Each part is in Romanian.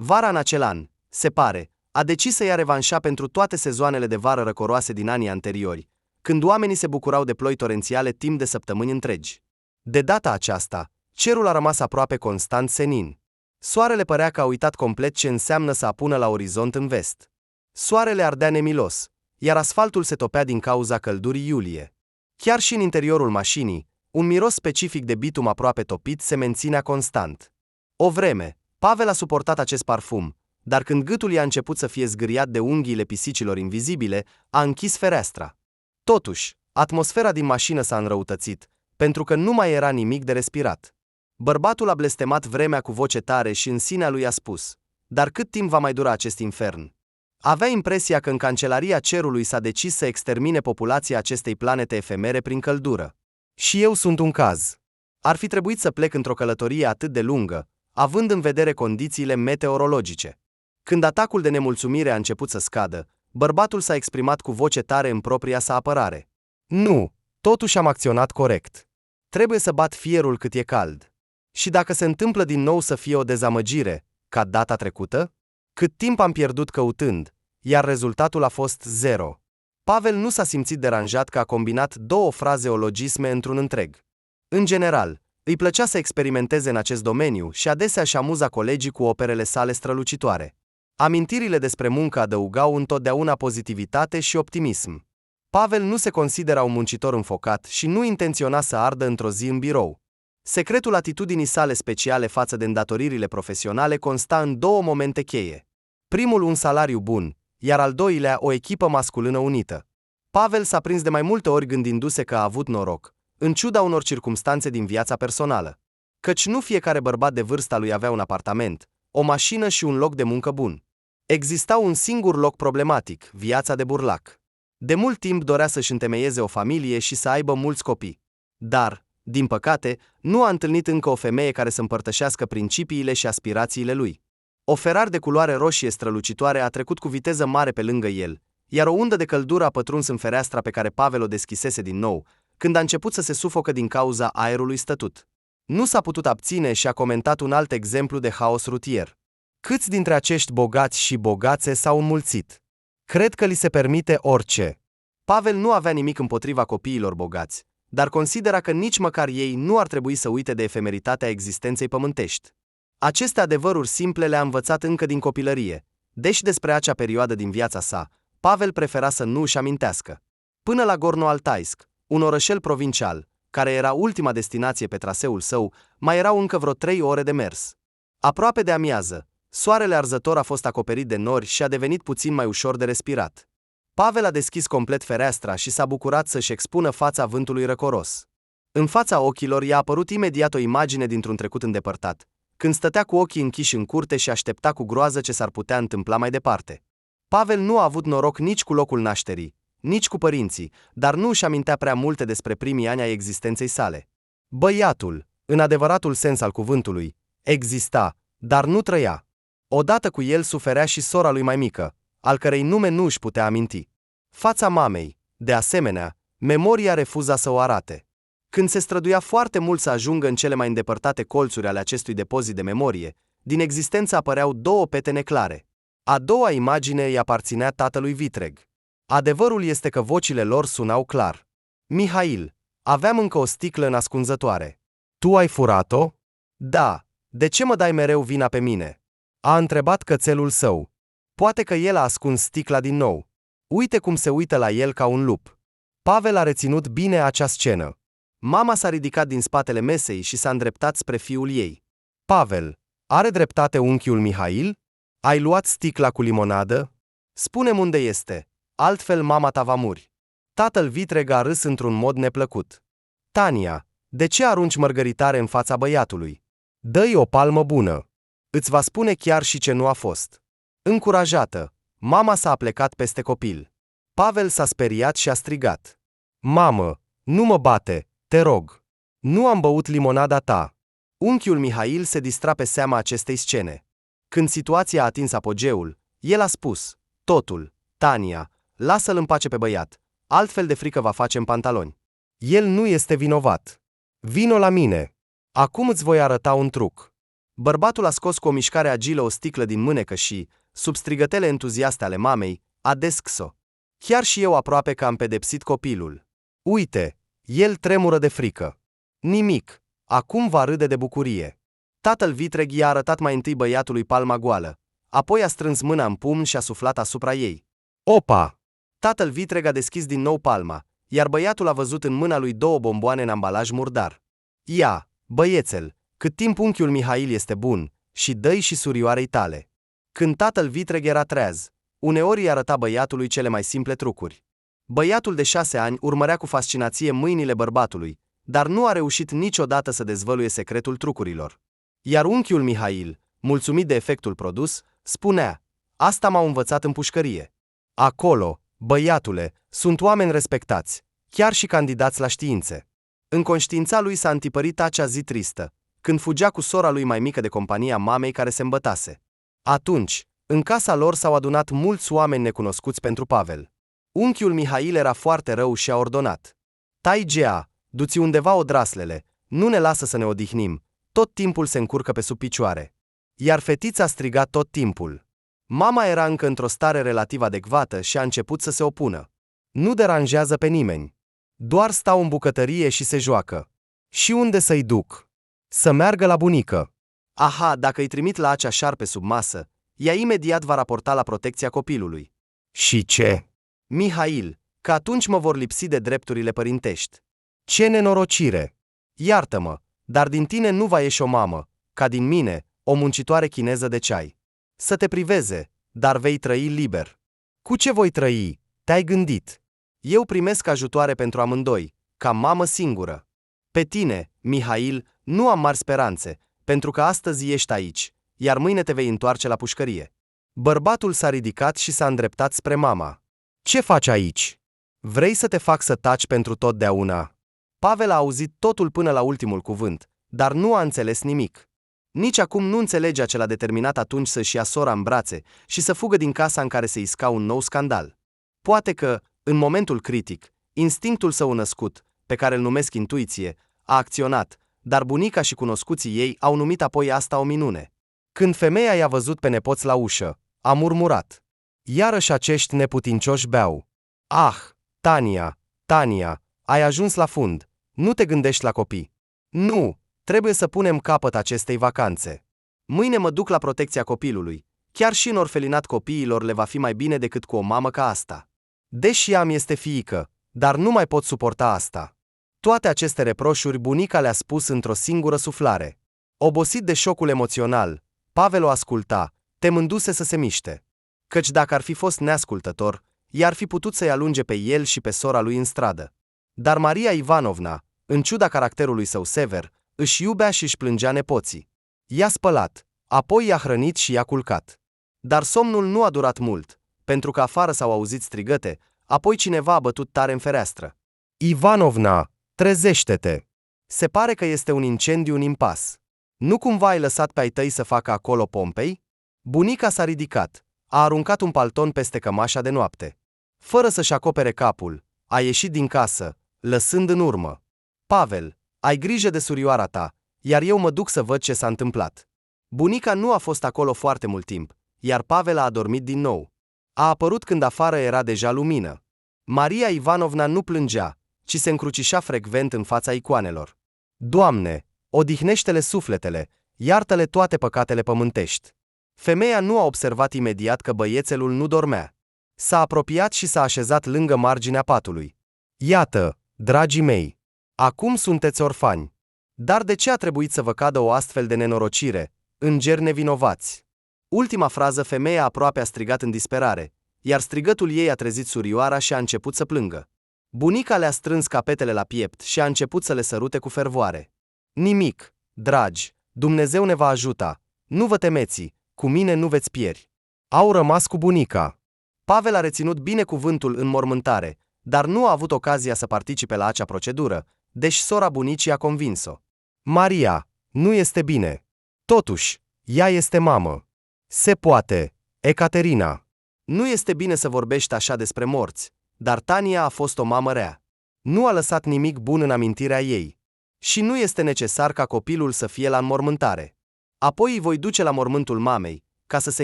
Vara în acel an, se pare, a decis să ia revanșa pentru toate sezoanele de vară răcoroase din anii anteriori, când oamenii se bucurau de ploi torențiale timp de săptămâni întregi. De data aceasta, cerul a rămas aproape constant senin. Soarele părea că a uitat complet ce înseamnă să apună la orizont în vest. Soarele ardea nemilos, iar asfaltul se topea din cauza căldurii iulie. Chiar și în interiorul mașinii, un miros specific de bitum aproape topit se menținea constant. O vreme, Pavel a suportat acest parfum, dar când gâtul i-a început să fie zgâriat de unghiile pisicilor invizibile, a închis fereastra. Totuși, atmosfera din mașină s-a înrăutățit, pentru că nu mai era nimic de respirat. Bărbatul a blestemat vremea cu voce tare și în sinea lui a spus: dar cât timp va mai dura acest infern? Avea impresia că în cancelaria cerului s-a decis să extermine populația acestei planete efemere prin căldură. Și eu sunt un caz. Ar fi trebuit să plec într-o călătorie atât de lungă, având în vedere condițiile meteorologice. Când atacul de nemulțumire a început să scadă, bărbatul s-a exprimat cu voce tare în propria sa apărare. Nu, totuși am acționat corect. Trebuie să bat fierul cât e cald. Și dacă se întâmplă din nou să fie o dezamăgire, ca data trecută? Cât timp am pierdut căutând, iar rezultatul a fost 0. Pavel nu s-a simțit deranjat că a combinat două frazeologisme într-un întreg. În general, îi plăcea să experimenteze în acest domeniu și adesea își amuza colegii cu operele sale strălucitoare. Amintirile despre muncă adăugau întotdeauna pozitivitate și optimism. Pavel nu se considera un muncitor înfocat și nu intenționa să ardă într-o zi în birou. Secretul atitudinii sale speciale față de îndatoririle profesionale consta în două momente cheie. Primul, un salariu bun, iar al doilea, o echipă masculină unită. Pavel s-a prins de mai multe ori gândindu-se că a avut noroc, în ciuda unor circumstanțe din viața personală. Căci nu fiecare bărbat de vârsta lui avea un apartament, o mașină și un loc de muncă bun. Exista un singur loc problematic, viața de burlac. De mult timp dorea să-și întemeieze o familie și să aibă mulți copii. Dar, din păcate, nu a întâlnit încă o femeie care să împărtășească principiile și aspirațiile lui. O Ferrari de culoare roșie strălucitoare a trecut cu viteză mare pe lângă el, iar o undă de căldură a pătruns în fereastra pe care Pavel o deschisese din nou, când a început să se sufocă din cauza aerului stătut. Nu s-a putut abține și a comentat un alt exemplu de haos rutier. Câți dintre acești bogați și bogațe s-au înmulțit? Cred că li se permite orice. Pavel nu avea nimic împotriva copiilor bogați, dar considera că nici măcar ei nu ar trebui să uite de efemeritatea existenței pământești. Aceste adevăruri simple le-a învățat încă din copilărie, deși despre acea perioadă din viața sa, Pavel prefera să nu își amintească. Până la Gorno-Altaisk, un orășel provincial, care era ultima destinație pe traseul său, mai erau încă vreo 3 ore de mers. Aproape de amiază, soarele arzător a fost acoperit de nori și a devenit puțin mai ușor de respirat. Pavel a deschis complet fereastra și s-a bucurat să-și expună fața vântului răcoros. În fața ochilor i-a apărut imediat o imagine dintr-un trecut îndepărtat, când stătea cu ochii închiși în curte și aștepta cu groază ce s-ar putea întâmpla mai departe. Pavel nu a avut noroc nici cu locul nașterii, nici cu părinții, dar nu își amintea prea multe despre primii ani ai existenței sale. Băiatul, în adevăratul sens al cuvântului, exista, dar nu trăia. Odată cu el suferea și sora lui mai mică, al cărei nume nu își putea aminti. Fața mamei, de asemenea, memoria refuza să o arate. Când se străduia foarte mult să ajungă în cele mai îndepărtate colțuri ale acestui depozit de memorie, din existență apăreau două petene clare. A doua imagine îi aparținea tatălui vitreg. Adevărul este că vocile lor sunau clar. Mihail, aveam încă o sticlă în ascunzătoare. Tu ai furat-o? Da. De ce mă dai mereu vina pe mine? A întrebat cățelul său. Poate că el a ascuns sticla din nou. Uite cum se uită la el ca un lup. Pavel a reținut bine acea scenă. Mama s-a ridicat din spatele mesei și s-a îndreptat spre fiul ei. Pavel, are dreptate unchiul Mihail? Ai luat sticla cu limonadă? Spune-mi unde este, altfel mama ta va muri. Tatăl vitreg a râs într-un mod neplăcut. Tania, de ce arunci mărgăritare în fața băiatului? Dă-i o palmă bună. Îți va spune chiar și ce nu a fost. Încurajată, mama s-a aplecat peste copil. Pavel s-a speriat și a strigat. Mamă, nu mă bate, te rog. Nu am băut limonada ta. Unchiul Mihail se distra pe seama acestei scene. Când situația a atins apogeul, el a spus: totul, Tania, lasă-l în pace pe băiat, altfel de frică va face în pantaloni. El nu este vinovat. Vino la mine. Acum îți voi arăta un truc. Bărbatul a scos cu o mișcare agilă o sticlă din mânecă și, sub strigătele entuziaste ale mamei, a deschis-o. Chiar și eu aproape că am pedepsit copilul. Uite, el tremură de frică. Nimic, acum va râde de bucurie. Tatăl vitreg i-a arătat mai întâi băiatului palma goală, apoi a strâns mâna în pumn și a suflat asupra ei. Opa! Tatăl vitreg a deschis din nou palma, iar băiatul a văzut în mâna lui 2 bomboane în ambalaj murdar. Ia, băiețel, cât timp unchiul Mihail este bun, și dă-i și surioarei tale. Când tatăl vitreg era treaz, uneori îi arăta băiatului cele mai simple trucuri. Băiatul de 6 ani urmărea cu fascinație mâinile bărbatului, dar nu a reușit niciodată să dezvăluie secretul trucurilor. Iar unchiul Mihail, mulțumit de efectul produs, spunea: asta m-au învățat în pușcărie. Acolo, băiatule, sunt oameni respectați, chiar și candidați la științe. În conștiința lui s-a întipărit acea zi tristă, când fugea cu sora lui mai mică de compania mamei care se îmbătase. Atunci, în casa lor s-au adunat mulți oameni necunoscuți pentru Pavel. Unchiul Mihail era foarte rău și a ordonat: tai Gea, du-ți undeva odraslele, nu ne lasă să ne odihnim, tot timpul se încurcă pe sub picioare. Iar fetița striga tot timpul. Mama era încă într-o stare relativ adecvată și a început să se opună. Nu deranjează pe nimeni. Doar stau în bucătărie și se joacă. Și unde să-i duc? Să meargă la bunică. Aha, dacă îi trimit la acea șarpe sub masă, ea imediat va raporta la protecția copilului. Și ce? Mihail, că atunci mă vor lipsi de drepturile părintești. Ce nenorocire! Iartă-mă, dar din tine nu va ieși o mamă, ca din mine, o muncitoare chineză de ceai. Să te priveze, dar vei trăi liber. Cu ce voi trăi? Te-ai gândit? Eu primesc ajutoare pentru amândoi, ca mamă singură. Pe tine, Mihail, nu am mari speranțe, pentru că astăzi ești aici, iar mâine te vei întoarce la pușcărie. Bărbatul s-a ridicat și s-a îndreptat spre mama. Ce faci aici? Vrei să te fac să taci pentru totdeauna? Pavel a auzit totul până la ultimul cuvânt, dar nu a înțeles nimic. Nici acum nu înțelegea ce l-a determinat atunci să-și ia sora în brațe și să fugă din casa în care se isca un nou scandal. Poate că, în momentul critic, instinctul său născut, pe care îl numesc intuiție, a acționat, dar bunica și cunoscuții ei au numit apoi asta o minune. Când femeia i-a văzut pe nepoți la ușă, a murmurat: iarăși acești neputincioși beau. Ah, Tania, Tania, ai ajuns la fund, nu te gândești la copii. Nu, trebuie să punem capăt acestei vacanțe. Mâine mă duc la protecția copilului, chiar și în orfelinat copiilor le va fi mai bine decât cu o mamă ca asta. Deși am este fiică, dar nu mai pot suporta asta. Toate aceste reproșuri bunica le-a spus într-o singură suflare. Obosit de șocul emoțional, Pavel o asculta, temându-se să se miște. Căci dacă ar fi fost neascultător, i-ar fi putut să-i alunge pe el și pe sora lui în stradă. Dar Maria Ivanovna, în ciuda caracterului său sever, își iubea și își plângea nepoții. I-a spălat, apoi i-a hrănit și i-a culcat. Dar somnul nu a durat mult, pentru că afară s-au auzit strigăte, apoi cineva a bătut tare în fereastră. Ivanovna, trezește-te! Se pare că este un incendiu în impas. Nu cumva ai lăsat pe ai tăi să facă acolo pompei? Bunica s-a ridicat, a aruncat un palton peste cămașa de noapte. Fără să-și acopere capul, a ieșit din casă, lăsând în urmă: Pavel, ai grijă de surioara ta, iar eu mă duc să văd ce s-a întâmplat. Bunica nu a fost acolo foarte mult timp, iar Pavel a adormit din nou. A apărut când afară era deja lumină. Maria Ivanovna nu plângea, ci se încrucișa frecvent în fața icoanelor. Doamne, odihnește-le sufletele, iartă-le toate păcatele pământești. Femeia nu a observat imediat că băiețelul nu dormea. S-a apropiat și s-a așezat lângă marginea patului. Iată, dragii mei, acum sunteți orfani. Dar de ce a trebuit să vă cadă o astfel de nenorocire, îngeri nevinovați? Ultima frază femeia aproape a strigat în disperare, iar strigătul ei a trezit surioara și a început să plângă. Bunica le-a strâns capetele la piept și a început să le sărute cu fervoare. Nimic, dragi, Dumnezeu ne va ajuta, nu vă temeți, cu mine nu veți pieri. Au rămas cu bunica. Pavel a reținut bine cuvântul în mormântare, dar nu a avut ocazia să participe la acea procedură, deși sora bunicii a convins-o. Maria, nu este bine. Totuși, ea este mamă. Se poate, Ecaterina. Nu este bine să vorbești așa despre morți, dar Tania a fost o mamă rea. Nu a lăsat nimic bun în amintirea ei. Și nu este necesar ca copilul să fie la înmormântare. Apoi îi voi duce la mormântul mamei, ca să se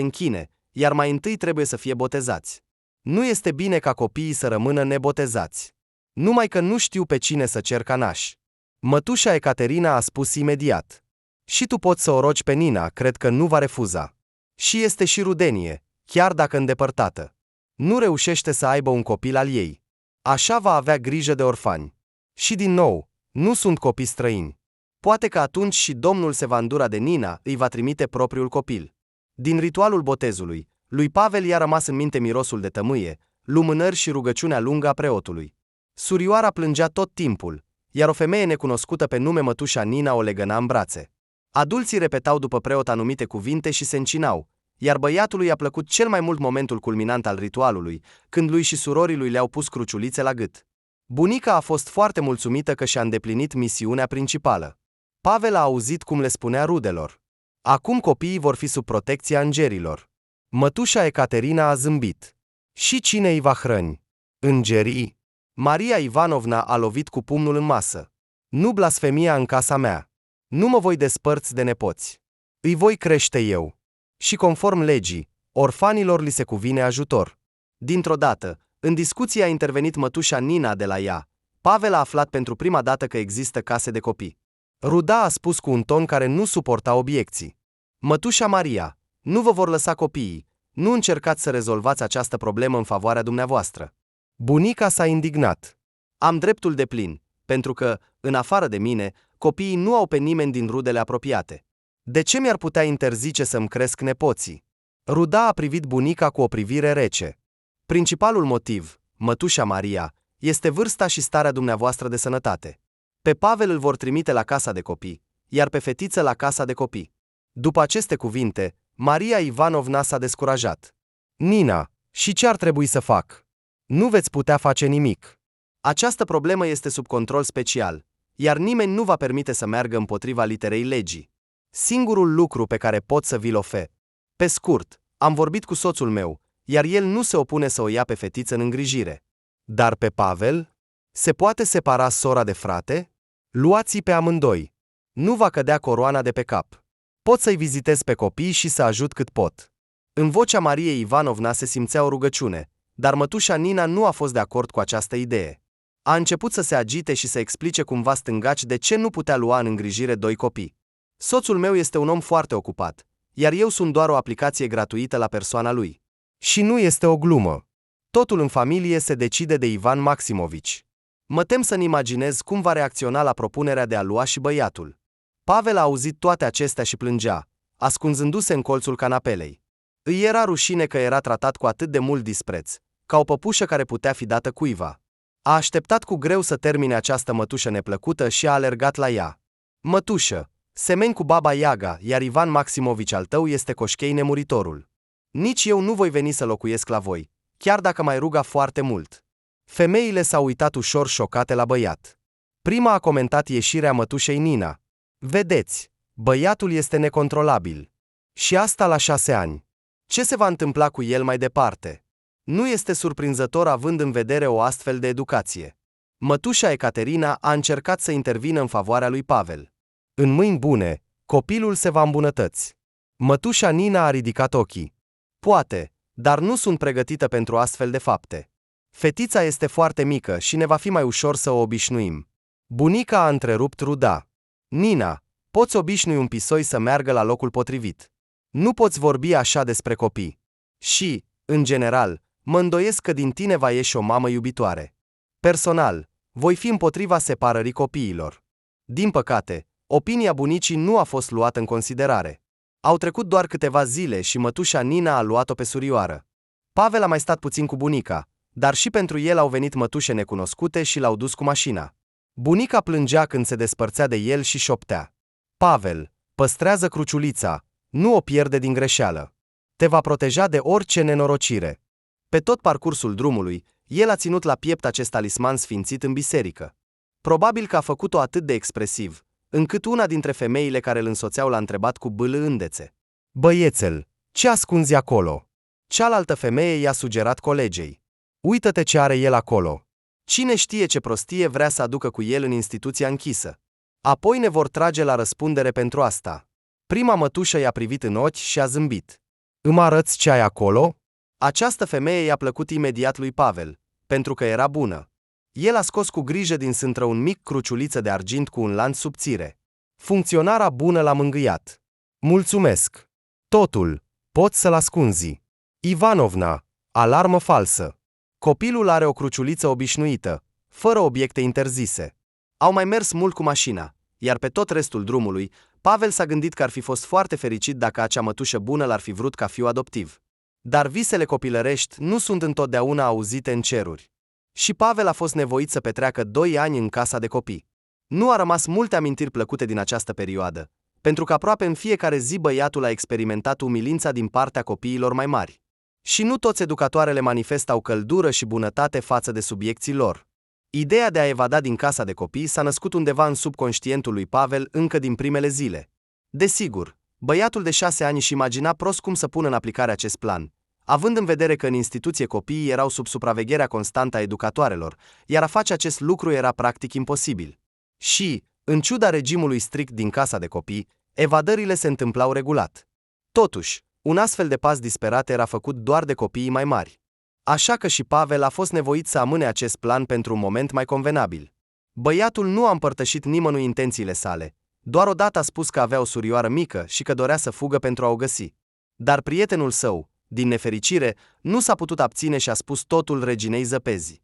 închine, iar mai întâi trebuie să fie botezați. Nu este bine ca copiii să rămână nebotezați. Numai că nu știu pe cine să cer ca naș. Mătușa Ecaterina a spus imediat. Și tu poți să o rogi pe Nina, cred că nu va refuza. Și este și rudenie, chiar dacă îndepărtată. Nu reușește să aibă un copil al ei. Așa va avea grijă de orfani. Și din nou, nu sunt copii străini. Poate că atunci și Domnul se va îndura de Nina, îi va trimite propriul copil. Din ritualul botezului, lui Pavel i-a rămas în minte mirosul de tămâie, lumânări și rugăciunea lungă a preotului. Surioara plângea tot timpul, iar o femeie necunoscută pe nume mătușa Nina o legăna în brațe. Adulții repetau după preot anumite cuvinte și se încinau, iar băiatului i-a plăcut cel mai mult momentul culminant al ritualului, când lui și surorii lui le-au pus cruciulițe la gât. Bunica a fost foarte mulțumită că și-a îndeplinit misiunea principală. Pavel a auzit cum le spunea rudelor. Acum copiii vor fi sub protecția îngerilor. Mătușa Ecaterina a zâmbit. Și cine îi va hrăni? Îngerii? Maria Ivanovna a lovit cu pumnul în masă. Nu blasfemia în casa mea. Nu mă voi despărți de nepoți. Îi voi crește eu. Și conform legii, orfanilor li se cuvine ajutor. Dintr-o dată, în discuție a intervenit mătușa Nina de la ea. Pavel a aflat pentru prima dată că există case de copii. Ruda a spus cu un ton care nu suporta obiecții. Mătușa Maria, nu vă vor lăsa copiii, nu încercați să rezolvați această problemă în favoarea dumneavoastră. Bunica s-a indignat. Am dreptul deplin, pentru că, în afară de mine, copiii nu au pe nimeni din rudele apropiate. De ce mi-ar putea interzice să-mi cresc nepoții? Ruda a privit bunica cu o privire rece. Principalul motiv, mătușa Maria, este vârsta și starea dumneavoastră de sănătate. Pe Pavel îl vor trimite la casa de copii, iar pe fetiță la casa de copii. După aceste cuvinte, Maria Ivanovna s-a descurajat. Nina, și ce ar trebui să fac? Nu veți putea face nimic. Această problemă este sub control special, iar nimeni nu va permite să meargă împotriva literei legii. Singurul lucru pe care pot să vi-l ofer. Pe scurt, am vorbit cu soțul meu, iar el nu se opune să o ia pe fetiță în îngrijire. Dar pe Pavel? Se poate separa sora de frate? Luați-i pe amândoi. Nu va cădea coroana de pe cap. Pot să-i vizitez pe copii și să ajut cât pot. În vocea Mariei Ivanovna se simțea o rugăciune, dar mătușa Nina nu a fost de acord cu această idee. A început să se agite și să explice cumva stângaci de ce nu putea lua în îngrijire doi copii. Soțul meu este un om foarte ocupat, iar eu sunt doar o aplicație gratuită la persoana lui. Și nu este o glumă. Totul în familie se decide de Ivan Maximovici. Mă tem să-mi imaginez cum va reacționa la propunerea de a lua și băiatul. Pavel a auzit toate acestea și plângea, ascunzându-se în colțul canapelei. Îi era rușine că era tratat cu atât de mult dispreț, ca o păpușă care putea fi dată cuiva. A așteptat cu greu să termine această mătușă neplăcută și a alergat la ea. Mătușă, semeni cu Baba Iaga, iar Ivan Maximovici al tău este coșchei nemuritorul. Nici eu nu voi veni să locuiesc la voi, chiar dacă m-ai ruga foarte mult. Femeile s-au uitat ușor șocate la băiat. Prima a comentat ieșirea mătușei Nina. Vedeți, băiatul este necontrolabil. Și asta la 6 ani. Ce se va întâmpla cu el mai departe? Nu este surprinzător având în vedere o astfel de educație. Mătușa Ecaterina a încercat să intervină în favoarea lui Pavel. În mâini bune, copilul se va îmbunătăți. Mătușa Nina a ridicat ochii. Poate, dar nu sunt pregătită pentru astfel de fapte. Fetița este foarte mică și ne va fi mai ușor să o obișnuim. Bunica a întrerupt Ruda. Nina, poți obișnui un pisoi să meargă la locul potrivit. Nu poți vorbi așa despre copii. Și, în general, mă îndoiesc că din tine va ieși o mamă iubitoare. Personal, voi fi împotriva separării copiilor. Din păcate, opinia bunicii nu a fost luată în considerare. Au trecut doar câteva zile și mătușa Nina a luat-o pe surioară. Pavel a mai stat puțin cu bunica, dar și pentru el au venit mătușe necunoscute și l-au dus cu mașina. Bunica plângea când se despărțea de el și șoptea. Pavel, păstrează cruciulița, nu o pierde din greșeală. Te va proteja de orice nenorocire. Pe tot parcursul drumului, el a ținut la piept acest talisman sfințit în biserică. Probabil că a făcut-o atât de expresiv, încât una dintre femeile care îl însoțeau l-a întrebat cu bâlâândețe. Băiețel, ce ascunzi acolo? Cealaltă femeie i-a sugerat colegei. Uită-te ce are el acolo. Cine știe ce prostie vrea să aducă cu el în instituția închisă. Apoi ne vor trage la răspundere pentru asta. Prima mătușă i-a privit în ochi și a zâmbit. Îmi arăți ce ai acolo? Această femeie i-a plăcut imediat lui Pavel, pentru că era bună. El a scos cu grijă din sântră un mic cruciuliță de argint cu un lanț subțire. Funcționara bună l-a mângâiat. Mulțumesc. Totul. Poți să-l ascunzi. Ivanovna. Alarmă falsă. Copilul are o cruciuliță obișnuită, fără obiecte interzise. Au mai mers mult cu mașina, iar pe tot restul drumului, Pavel s-a gândit că ar fi fost foarte fericit dacă acea mătușă bună l-ar fi vrut ca fiu adoptiv. Dar visele copilărești nu sunt întotdeauna auzite în ceruri. Și Pavel a fost nevoit să petreacă 2 ani în casa de copii. Nu a rămas multe amintiri plăcute din această perioadă, pentru că aproape în fiecare zi băiatul a experimentat umilința din partea copiilor mai mari. Și nu toți educatoarele manifestau căldură și bunătate față de subiecții lor. Ideea de a evada din casa de copii s-a născut undeva în subconștientul lui Pavel încă din primele zile. Desigur, băiatul de 6 ani își imagina prost cum să pună în aplicare acest plan, având în vedere că în instituție copiii erau sub supravegherea constantă a educatoarelor, iar a face acest lucru era practic imposibil. Și, în ciuda regimului strict din casa de copii, evadările se întâmplau regulat. Totuși, un astfel de pas disperat era făcut doar de copiii mai mari. Așa că și Pavel a fost nevoit să amâne acest plan pentru un moment mai convenabil. Băiatul nu a împărtășit nimănui intențiile sale, doar odată a spus că avea o surioară mică și că dorea să fugă pentru a o găsi. Dar prietenul său, din nefericire, nu s-a putut abține și a spus totul reginei Zăpezi.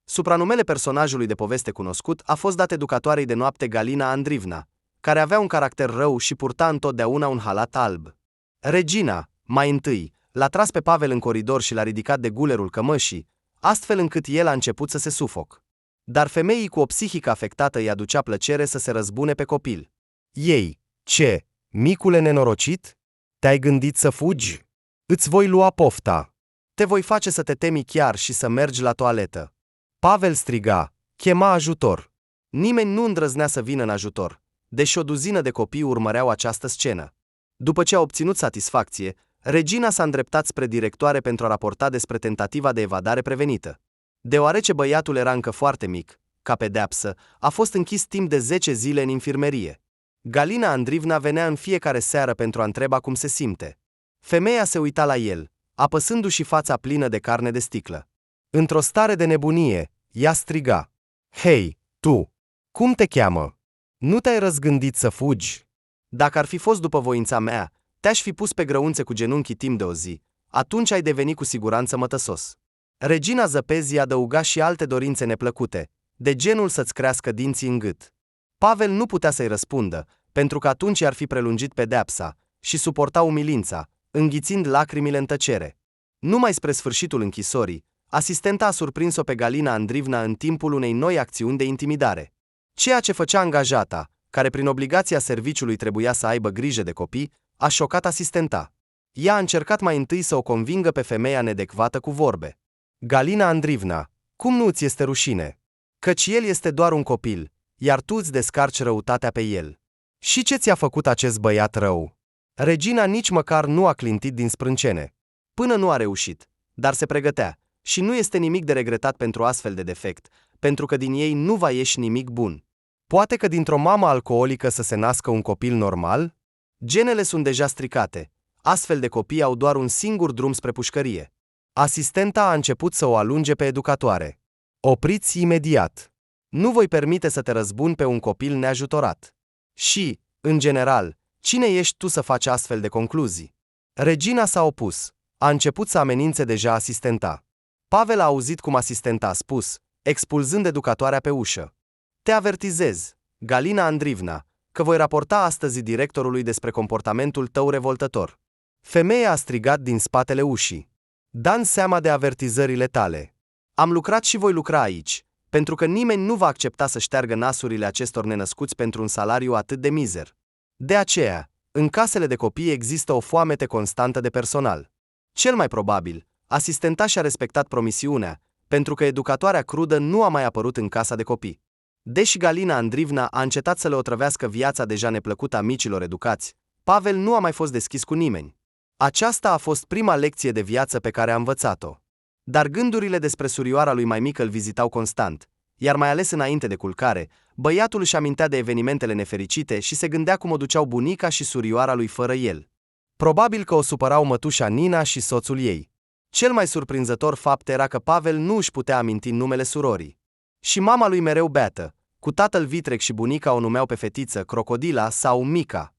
Supranumele personajului de poveste cunoscut a fost dat educatoarei de noapte Galina Andrivna, care avea un caracter rău și purta întotdeauna un halat alb. Regina, mai întâi, l-a tras pe Pavel în coridor și l-a ridicat de gulerul cămășii, astfel încât el a început să se sufoc. Dar femeii cu o psihică afectată îi aducea plăcere să se răzbune pe copil. Ei, ce, micule nenorocit? Te-ai gândit să fugi? Îți voi lua pofta. Te voi face să te temi chiar și să mergi la toaletă. Pavel striga, chema ajutor. Nimeni nu îndrăznea să vină în ajutor, deși o duzină de copii urmăreau această scenă. După ce a obținut satisfacție, regina s-a îndreptat spre directoare pentru a raporta despre tentativa de evadare prevenită. Deoarece băiatul era încă foarte mic, ca pedeapsă, a fost închis timp de 10 zile în infirmerie. Galina Andrivna venea în fiecare seară pentru a întreba cum se simte. Femeia se uita la el, apăsându-și fața plină de carne de sticlă. Într-o stare de nebunie, ea striga. Hei, tu! Cum te cheamă? Nu te-ai răzgândit să fugi? Dacă ar fi fost după voința mea, te-aș fi pus pe grăunțe cu genunchii timp de o zi, atunci ai deveni cu siguranță mătăsos. Regina Zăpezi adăuga și alte dorințe neplăcute, de genul să-ți crească dinții în gât. Pavel nu putea să-i răspundă, pentru că atunci i-ar fi prelungit pedeapsa și suporta umilința, înghițind lacrimile în tăcere. Numai spre sfârșitul închisorii, asistenta a surprins-o pe Galina Andrivna în timpul unei noi acțiuni de intimidare. Ceea ce făcea angajata, care prin obligația serviciului trebuia să aibă grijă de copii, a șocat asistenta. Ea a încercat mai întâi să o convingă pe femeia nedecvată cu vorbe. Galina Andrivna, cum nu ți este rușine? Căci el este doar un copil, iar tu îți descarci răutatea pe el. Și ce ți-a făcut acest băiat rău? Regina nici măcar nu a clintit din sprâncene. Până nu a reușit, dar se pregătea, și nu este nimic de regretat pentru astfel de defect, pentru că din ei nu va ieși nimic bun. Poate că dintr-o mamă alcoolică să se nască un copil normal? Genele sunt deja stricate. Astfel de copii au doar un singur drum spre pușcărie. Asistenta a început să o alunge pe educatoare. Opriți imediat. Nu voi permite să te răzbuni pe un copil neajutorat. Și, în general, cine ești tu să faci astfel de concluzii? Regina s-a opus. A început să amenințe deja asistenta. Pavel a auzit cum asistenta a spus, expulzând educatoarea pe ușă. Te avertizez, Galina Andrivna, că voi raporta astăzi directorului despre comportamentul tău revoltător. Femeia a strigat din spatele ușii. Da-mi seama de avertizările tale. Am lucrat și voi lucra aici, pentru că nimeni nu va accepta să șteargă nasurile acestor nenăscuți pentru un salariu atât de mizer. De aceea, în casele de copii există o foamete constantă de personal. Cel mai probabil, asistenta și-a respectat promisiunea, pentru că educatoarea crudă nu a mai apărut în casa de copii. Deși Galina Andrivna a încetat să le otrăvească viața deja neplăcută a micilor educați, Pavel nu a mai fost deschis cu nimeni. Aceasta a fost prima lecție de viață pe care a învățat-o. Dar gândurile despre surioara lui mai mică îl vizitau constant, iar mai ales înainte de culcare, băiatul își amintea de evenimentele nefericite și se gândea cum o duceau bunica și surioara lui fără el. Probabil că o supărau mătușa Nina și soțul ei. Cel mai surprinzător fapt era că Pavel nu își putea aminti numele surorii. Și mama lui mereu beată, cu tatăl vitreg și bunica o numeau pe fetiță Crocodila sau Mica.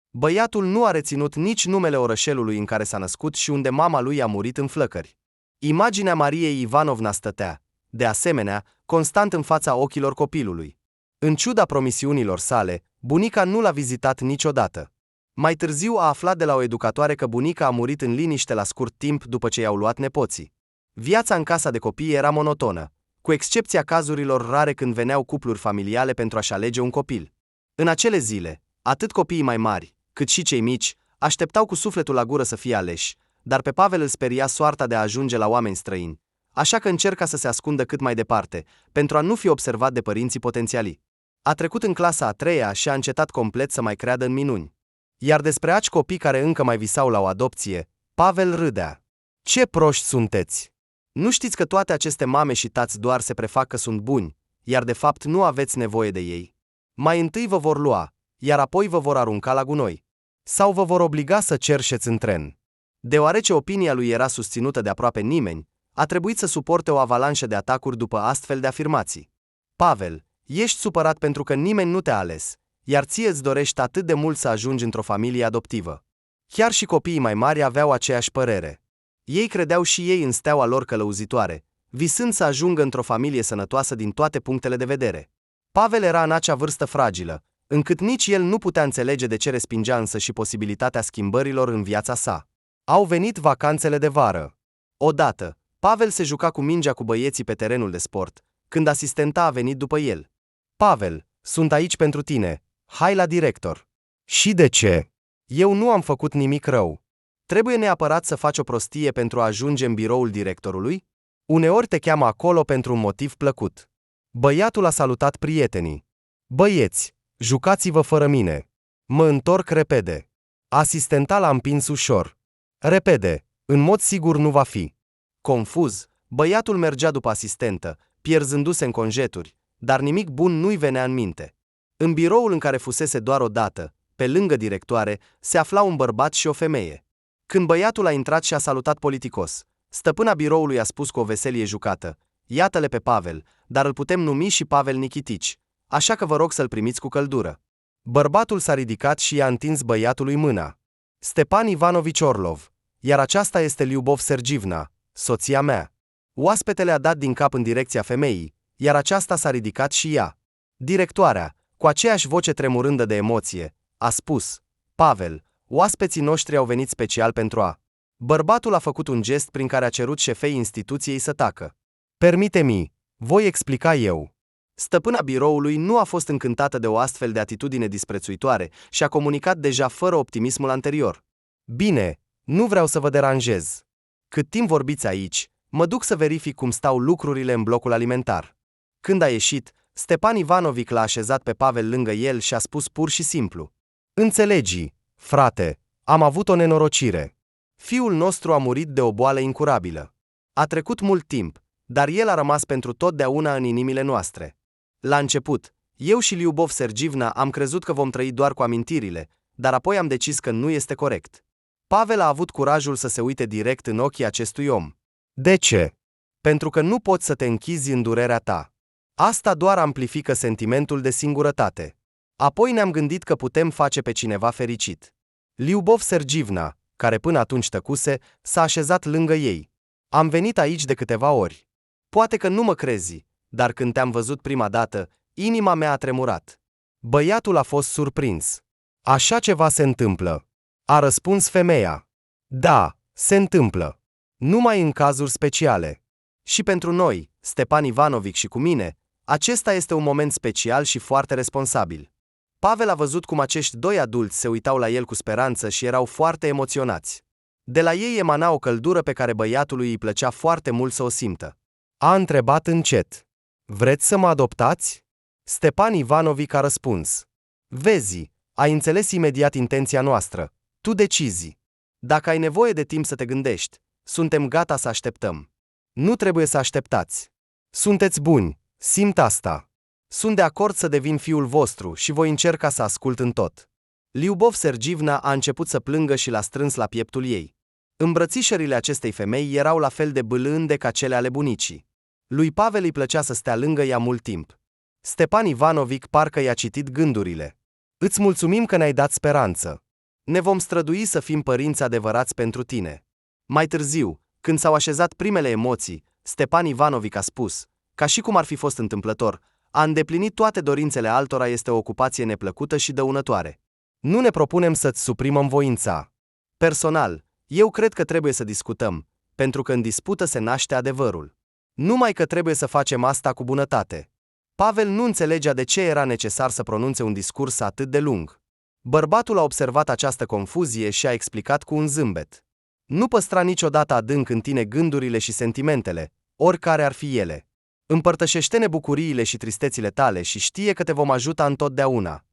Băiatul nu a reținut nici numele orășelului în care s-a născut și unde mama lui a murit în flăcări. Imaginea Mariei Ivanovna stătea, de asemenea, constant în fața ochilor copilului. În ciuda promisiunilor sale, bunica nu l-a vizitat niciodată. Mai târziu a aflat de la o educatoare că bunica a murit în liniște la scurt timp după ce i-au luat nepoții. Viața în casa de copii era monotonă, cu excepția cazurilor rare când veneau cupluri familiale pentru a-și alege un copil. În acele zile, atât copiii mai mari, cât și cei mici, așteptau cu sufletul la gură să fie aleși, dar pe Pavel îl speria soarta de a ajunge la oameni străini, așa că încerca să se ascundă cât mai departe, pentru a nu fi observat de părinții potențiali. A trecut în clasa a 3-a și a încetat complet să mai creadă în minuni. Iar despre aci copii care încă mai visau la o adopție, Pavel râdea. Ce proști sunteți! Nu știți că toate aceste mame și tați doar se prefac că sunt buni, iar de fapt nu aveți nevoie de ei? Mai întâi vă vor lua, iar apoi vă vor arunca la gunoi. Sau vă vor obliga să cerșeți în tren. Deoarece opinia lui era susținută de aproape nimeni, a trebuit să suporte o avalanșă de atacuri după astfel de afirmații. Pavel, ești supărat pentru că nimeni nu te-a ales, iar ție îți dorești atât de mult să ajungi într-o familie adoptivă. Chiar și copiii mai mari aveau aceeași părere. Ei credeau și ei în steaua lor călăuzitoare, visând să ajungă într-o familie sănătoasă din toate punctele de vedere. Pavel era în acea vârstă fragilă, încât nici el nu putea înțelege de ce respingea însă și posibilitatea schimbărilor în viața sa. Au venit vacanțele de vară. Odată, Pavel se juca cu mingea cu băieții pe terenul de sport, când asistenta a venit după el. Pavel, sunt aici pentru tine. Hai la director. Și de ce? Eu nu am făcut nimic rău. Trebuie neapărat să faci o prostie pentru a ajunge în biroul directorului? Uneori te cheamă acolo pentru un motiv plăcut. Băiatul a salutat prietenii. Băieți, jucați-vă fără mine. Mă întorc repede. Asistenta l-a împins ușor. Repede, în mod sigur nu va fi. Confuz, băiatul mergea după asistentă, pierzându-se în conjeturi, dar nimic bun nu-i venea în minte. În biroul în care fusese doar o dată, pe lângă directoare, se afla un bărbat și o femeie. Când băiatul a intrat și a salutat politicos, stăpâna biroului a spus cu o veselie jucată: iată-le pe Pavel, dar îl putem numi și Pavel Nichitici, așa că vă rog să-l primiți cu căldură. Bărbatul s-a ridicat și i-a întins băiatului mâna. Stepan Ivanovici Orlov, iar aceasta este Liubov Sergivna, soția mea. Oaspetele a dat din cap în direcția femeii, iar aceasta s-a ridicat și ea. Directoarea, cu aceeași voce tremurândă de emoție, a spus: Pavel, oaspeții noștri au venit special pentru a... Bărbatul a făcut un gest prin care a cerut șefei instituției să tacă. Permite-mi, voi explica eu. Stăpâna biroului nu a fost încântată de o astfel de atitudine disprețuitoare și a comunicat deja fără optimismul anterior. Bine, nu vreau să vă deranjez. Cât timp vorbiți aici, mă duc să verific cum stau lucrurile în blocul alimentar. Când a ieșit, Stepan Ivanovic l-a așezat pe Pavel lângă el și a spus pur și simplu: înțelegi, frate, am avut o nenorocire. Fiul nostru a murit de o boală incurabilă. A trecut mult timp, dar el a rămas pentru totdeauna în inimile noastre. La început, eu și Liubov Sergivna am crezut că vom trăi doar cu amintirile, dar apoi am decis că nu este corect. Pavel a avut curajul să se uite direct în ochii acestui om. De ce? Pentru că nu poți să te închizi în durerea ta. Asta doar amplifică sentimentul de singurătate. Apoi ne-am gândit că putem face pe cineva fericit. Liubov Sergivna, care până atunci tăcuse, s-a așezat lângă ei. Am venit aici de câteva ori. Poate că nu mă crezi, dar când te-am văzut prima dată, inima mea a tremurat. Băiatul a fost surprins. Așa ceva se întâmplă. A răspuns femeia. Da, se întâmplă. Numai în cazuri speciale. Și pentru noi, Stepan Ivanovic și cu mine, acesta este un moment special și foarte responsabil. Pavel a văzut cum acești doi adulți se uitau la el cu speranță și erau foarte emoționați. De la ei emana o căldură pe care băiatului îi plăcea foarte mult să o simtă. A întrebat încet: vreți să mă adoptați? Stepan Ivanovic a răspuns: vezi, ai înțeles imediat intenția noastră. Tu decizi. Dacă ai nevoie de timp să te gândești, suntem gata să așteptăm. Nu trebuie să așteptați. Sunteți buni, Simt asta. Sunt de acord să devin fiul vostru și voi încerca să ascult în tot. Lyubov Sergievna a început să plângă și l-a strâns la pieptul ei. Îmbrățișările acestei femei erau la fel de bâlânde ca cele ale bunicii. Lui Pavel îi plăcea să stea lângă ea mult timp. Stepan Ivanovic parcă i-a citit gândurile. Îți mulțumim că ne-ai dat speranță. Ne vom strădui să fim părinți adevărați pentru tine. Mai târziu, când s-au așezat primele emoții, Stepan Ivanovic a spus, ca și cum ar fi fost întâmplător, a îndeplini toate dorințele altora este o ocupație neplăcută și dăunătoare. Nu ne propunem să-ți suprimăm voința. Personal, eu cred că trebuie să discutăm, pentru că în dispută se naște adevărul. Numai că trebuie să facem asta cu bunătate. Pavel nu înțelegea de ce era necesar să pronunțe un discurs atât de lung. Bărbatul a observat această confuzie și a explicat cu un zâmbet. Nu păstra niciodată adânc în tine gândurile și sentimentele, oricare ar fi ele. Împărtășește-ne bucuriile și tristețile tale și știe că te vom ajuta întotdeauna.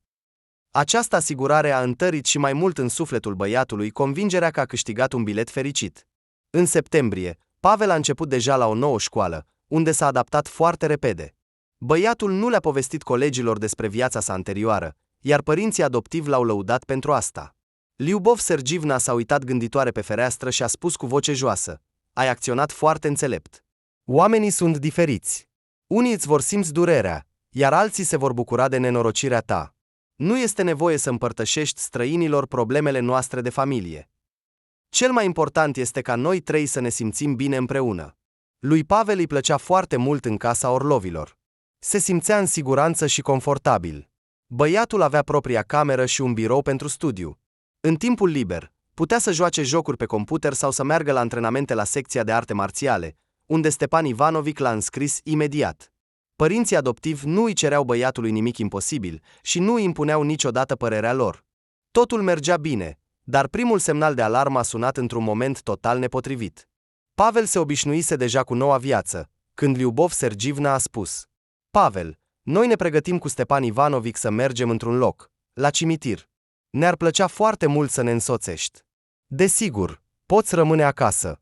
Această asigurare a întărit și mai mult în sufletul băiatului convingerea că a câștigat un bilet fericit. În septembrie, Pavel a început deja la o nouă școală, unde s-a adaptat foarte repede. Băiatul nu le-a povestit colegilor despre viața sa anterioară, iar părinții adoptivi l-au lăudat pentru asta. Lyubov Sergievna s-a uitat gânditoare pe fereastră și a spus cu voce joasă: ai acționat foarte înțelept. Oamenii sunt diferiți. Unii îți vor simți durerea, iar alții se vor bucura de nenorocirea ta. Nu este nevoie să împărtășești străinilor problemele noastre de familie. Cel mai important este ca noi trei să ne simțim bine împreună. Lui Pavel îi plăcea foarte mult în casa Orlovilor. Se simțea în siguranță și confortabil. Băiatul avea propria cameră și un birou pentru studiu. În timpul liber, putea să joace jocuri pe computer sau să meargă la antrenamente la secția de arte marțiale, unde Stepan Ivanovic l-a înscris imediat. Părinții adoptivi nu îi cereau băiatului nimic imposibil și nu îi impuneau niciodată părerea lor. Totul mergea bine, dar primul semnal de alarmă a sunat într-un moment total nepotrivit. Pavel se obișnuise deja cu noua viață, când Lyubov Sergievna a spus: Pavel, noi ne pregătim cu Stepan Ivanovic să mergem într-un loc, la cimitir. Ne-ar plăcea foarte mult să ne însoțești. Desigur, poți rămâne acasă.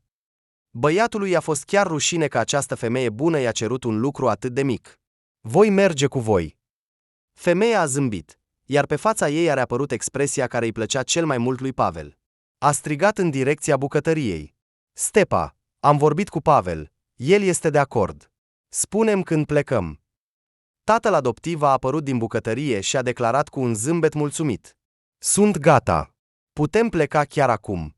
Băiatului a fost chiar rușine că această femeie bună i-a cerut un lucru atât de mic. Voi merge cu voi. Femeia a zâmbit, iar pe fața ei a reapărut expresia care îi plăcea cel mai mult lui Pavel. A strigat în direcția bucătăriei: Stepa, am vorbit cu Pavel, el este de acord. Spune-mi când plecăm. Tatăl adoptiv a apărut din bucătărie și a declarat cu un zâmbet mulțumit: Sunt gata. Putem pleca chiar acum.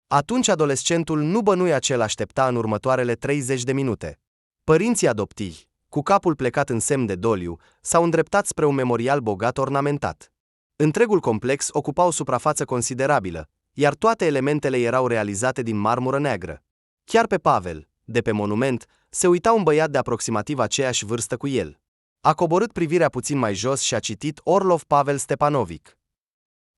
Atunci adolescentul nu bănuia ce l-aștepta în următoarele 30 de minute. Părinții adoptivi, cu capul plecat în semn de doliu, s-au îndreptat spre un memorial bogat ornamentat. Întregul complex ocupa o suprafață considerabilă, iar toate elementele erau realizate din marmură neagră. Chiar pe Pavel, de pe monument, se uita un băiat de aproximativ aceeași vârstă cu el. A coborât privirea puțin mai jos și a citit Orlov Pavel Stepanovic.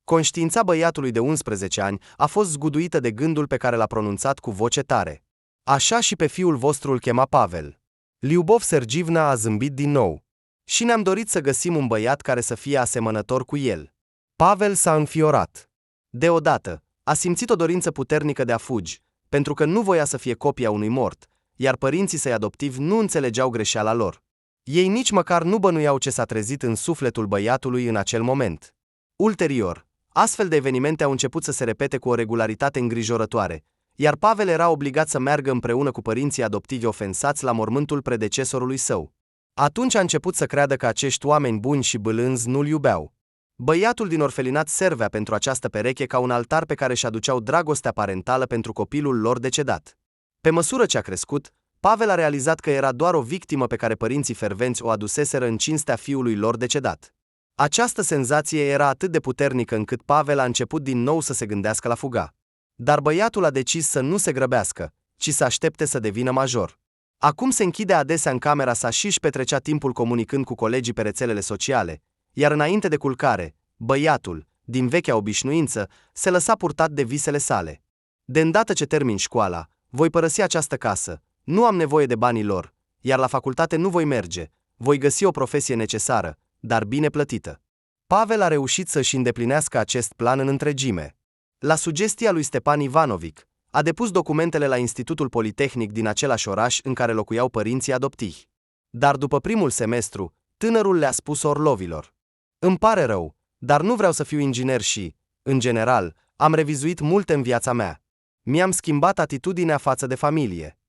Conștiința băiatului de 11 ani a fost zguduită de gândul pe care l-a pronunțat cu voce tare. Așa și pe fiul vostru îl chema Pavel. Lyubov Sergievna a zâmbit din nou. Și ne-am dorit să găsim un băiat care să fie asemănător cu el. Pavel s-a înfiorat. Deodată, a simțit o dorință puternică de a fugi, pentru că nu voia să fie copia unui mort, iar părinții săi adoptivi nu înțelegeau greșeala lor. Ei nici măcar nu bănuiau ce s-a trezit în sufletul băiatului în acel moment. Ulterior, astfel de evenimente au început să se repete cu o regularitate îngrijorătoare, iar Pavel era obligat să meargă împreună cu părinții adoptivi ofensați la mormântul predecesorului său. Atunci a început să creadă că acești oameni buni și bâlânzi nu-l iubeau. Băiatul din orfelinat servea pentru această pereche ca un altar pe care își aduceau dragostea parentală pentru copilul lor decedat. Pe măsură ce a crescut, Pavel a realizat că era doar o victimă pe care părinții fervenți o aduseseră în cinstea fiului lor decedat. Această senzație era atât de puternică încât Pavel a început din nou să se gândească la fuga. Dar băiatul a decis să nu se grăbească, ci să aștepte să devină major. Acum se închide adesea în camera sa și își petrecea timpul comunicând cu colegii pe rețelele sociale, iar înainte de culcare, băiatul, din vechea obișnuință, se lăsa purtat de visele sale. De îndată ce termin școala, voi părăsi această casă, nu am nevoie de banii lor, iar la facultate nu voi merge, voi găsi o profesie necesară, dar bine plătită. Pavel a reușit să-și îndeplinească acest plan în întregime. La sugestia lui Stepan Ivanovic, a depus documentele la Institutul Politehnic din același oraș în care locuiau părinții adoptivi. Dar după primul semestru, tânărul le-a spus Orlovilor: "Îmi pare rău, dar nu vreau să fiu inginer și, în general, am revizuit multe în viața mea. Mi-am schimbat atitudinea față de familie."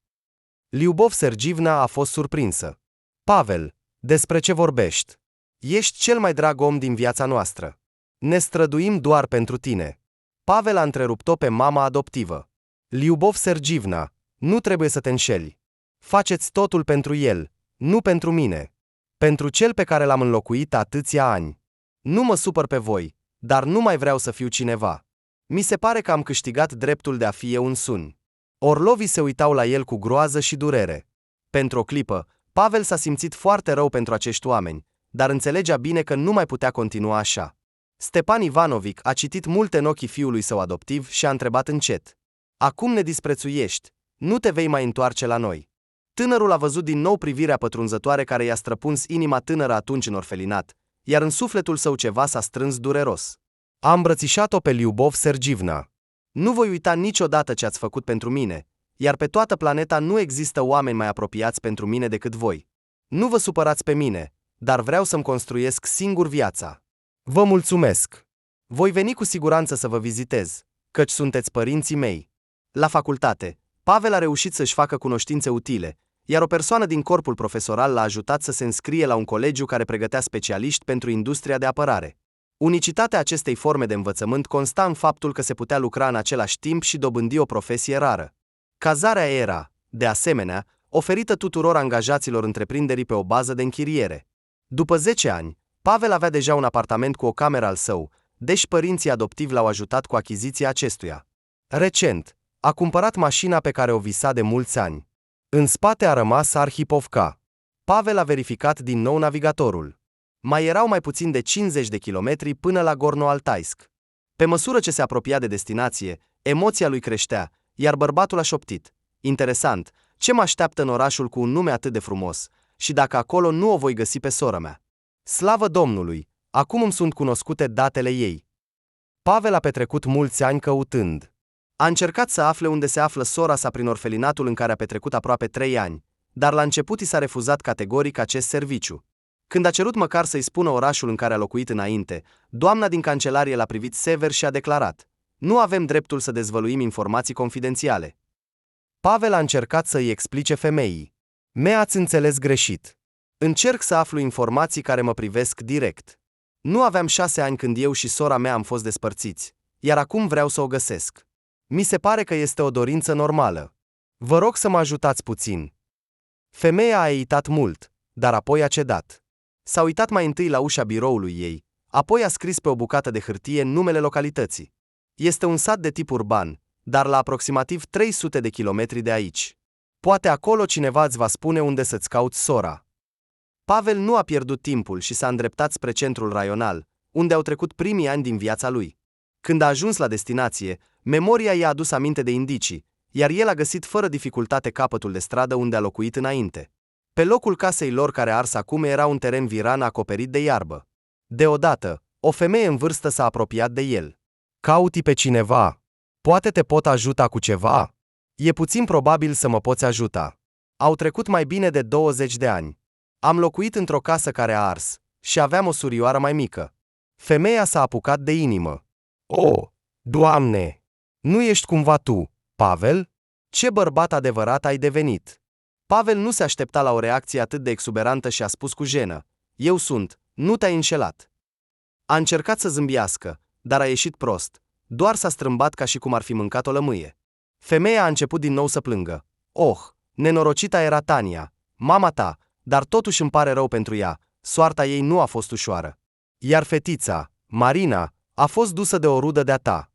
Lyubov Sergievna a fost surprinsă. "Pavel, despre ce vorbești? Ești cel mai drag om din viața noastră. Ne străduim doar pentru tine." Pavel a întrerupt-o pe mama adoptivă. "Lyubov Sergievna, nu trebuie să te înșeli. Faceți totul pentru el, nu pentru mine. Pentru cel pe care l-am înlocuit atâția ani. Nu mă supăr pe voi, dar nu mai vreau să fiu cineva. Mi se pare că am câștigat dreptul de a fi eu însumi." Orlovii se uitau la el cu groază și durere. Pentru o clipă, Pavel s-a simțit foarte rău pentru acești oameni, dar înțelegea bine că nu mai putea continua așa. Stepan Ivanovic a citit multe în ochii fiului său adoptiv și a întrebat încet: "Acum ne disprețuiești, nu te vei mai întoarce la noi?" Tânărul a văzut din nou privirea pătrunzătoare care i-a străpuns inima tânără atunci în orfelinat, iar în sufletul său ceva s-a strâns dureros. A îmbrățișat-o pe Lyubov Sergievna. "Nu voi uita niciodată ce ați făcut pentru mine, iar pe toată planeta nu există oameni mai apropiați pentru mine decât voi. Nu vă supărați pe mine, dar vreau să-mi construiesc singur viața." "Vă mulțumesc. Voi veni cu siguranță să vă vizitez, căci sunteți părinții mei." La facultate, Pavel a reușit să-și facă cunoștințe utile, iar o persoană din corpul profesoral l-a ajutat să se înscrie la un colegiu care pregătea specialiști pentru industria de apărare. Unicitatea acestei forme de învățământ consta în faptul că se putea lucra în același timp și dobândi o profesie rară. Cazarea era, de asemenea, oferită tuturor angajaților întreprinderii pe o bază de închiriere. După 10 ani, Pavel avea deja un apartament cu o cameră al său, deci părinții adoptivi l-au ajutat cu achiziția acestuia. Recent, a cumpărat mașina pe care o visa de mulți ani. În spate a rămas Arhipovka. Pavel a verificat din nou navigatorul. Mai erau mai puțin de 50 de kilometri până la Gorno-Altaisk. Pe măsură ce se apropia de destinație, emoția lui creștea, iar bărbatul a șoptit: "Interesant, ce mă așteaptă în orașul cu un nume atât de frumos, și dacă acolo nu o voi găsi pe sora mea. Slavă Domnului, acum îmi sunt cunoscute datele ei." Pavel a petrecut mulți ani căutând. A încercat să afle unde se află sora sa prin orfelinatul în care a petrecut aproape 3 ani, dar la început i s-a refuzat categoric acest serviciu. Când a cerut măcar să-i spună orașul în care a locuit înainte, doamna din cancelarie l-a privit sever și a declarat: "Nu avem dreptul să dezvăluim informații confidențiale." Pavel a încercat să-i explice femeii: "Mi-ați înțeles greșit. Încerc să aflu informații care mă privesc direct. Nu aveam 6 ani când eu și sora mea am fost despărțiți, iar acum vreau să o găsesc. Mi se pare că este o dorință normală. Vă rog să mă ajutați puțin." Femeia a eitat mult, dar apoi a cedat. S-a uitat mai întâi la ușa biroului ei, apoi a scris pe o bucată de hârtie numele localității. Este un sat de tip urban, dar la aproximativ 300 de kilometri de aici. Poate acolo cineva îți va spune unde să-ți cauți sora. Pavel nu a pierdut timpul și s-a îndreptat spre centrul raional, unde au trecut primii ani din viața lui. Când a ajuns la destinație, memoria i-a adus aminte de indicii, iar el a găsit fără dificultate capătul de stradă unde a locuit înainte. Pe locul casei lor care a ars acum era un teren viran acoperit de iarbă. Deodată, o femeie în vârstă s-a apropiat de el. "Cauti pe cineva. Poate te pot ajuta cu ceva?" "E puțin probabil să mă poți ajuta. Au trecut mai bine de 20 de ani. Am locuit într-o casă care a ars și aveam o surioară mai mică." Femeia s-a apucat de inimă. "O, Doamne! Nu ești cumva tu, Pavel? Ce bărbat adevărat ai devenit!" Pavel nu se aștepta la o reacție atât de exuberantă și a spus cu jenă: "Eu sunt, nu te-ai înșelat." A încercat să zâmbească, dar a ieșit prost, doar s-a strâmbat ca și cum ar fi mâncat o lămâie. Femeia a început din nou să plângă. "Oh, nenorocita era Tania, mama ta, dar totuși îmi pare rău pentru ea, soarta ei nu a fost ușoară. Iar fetița, Marina, a fost dusă de o rudă de-a ta.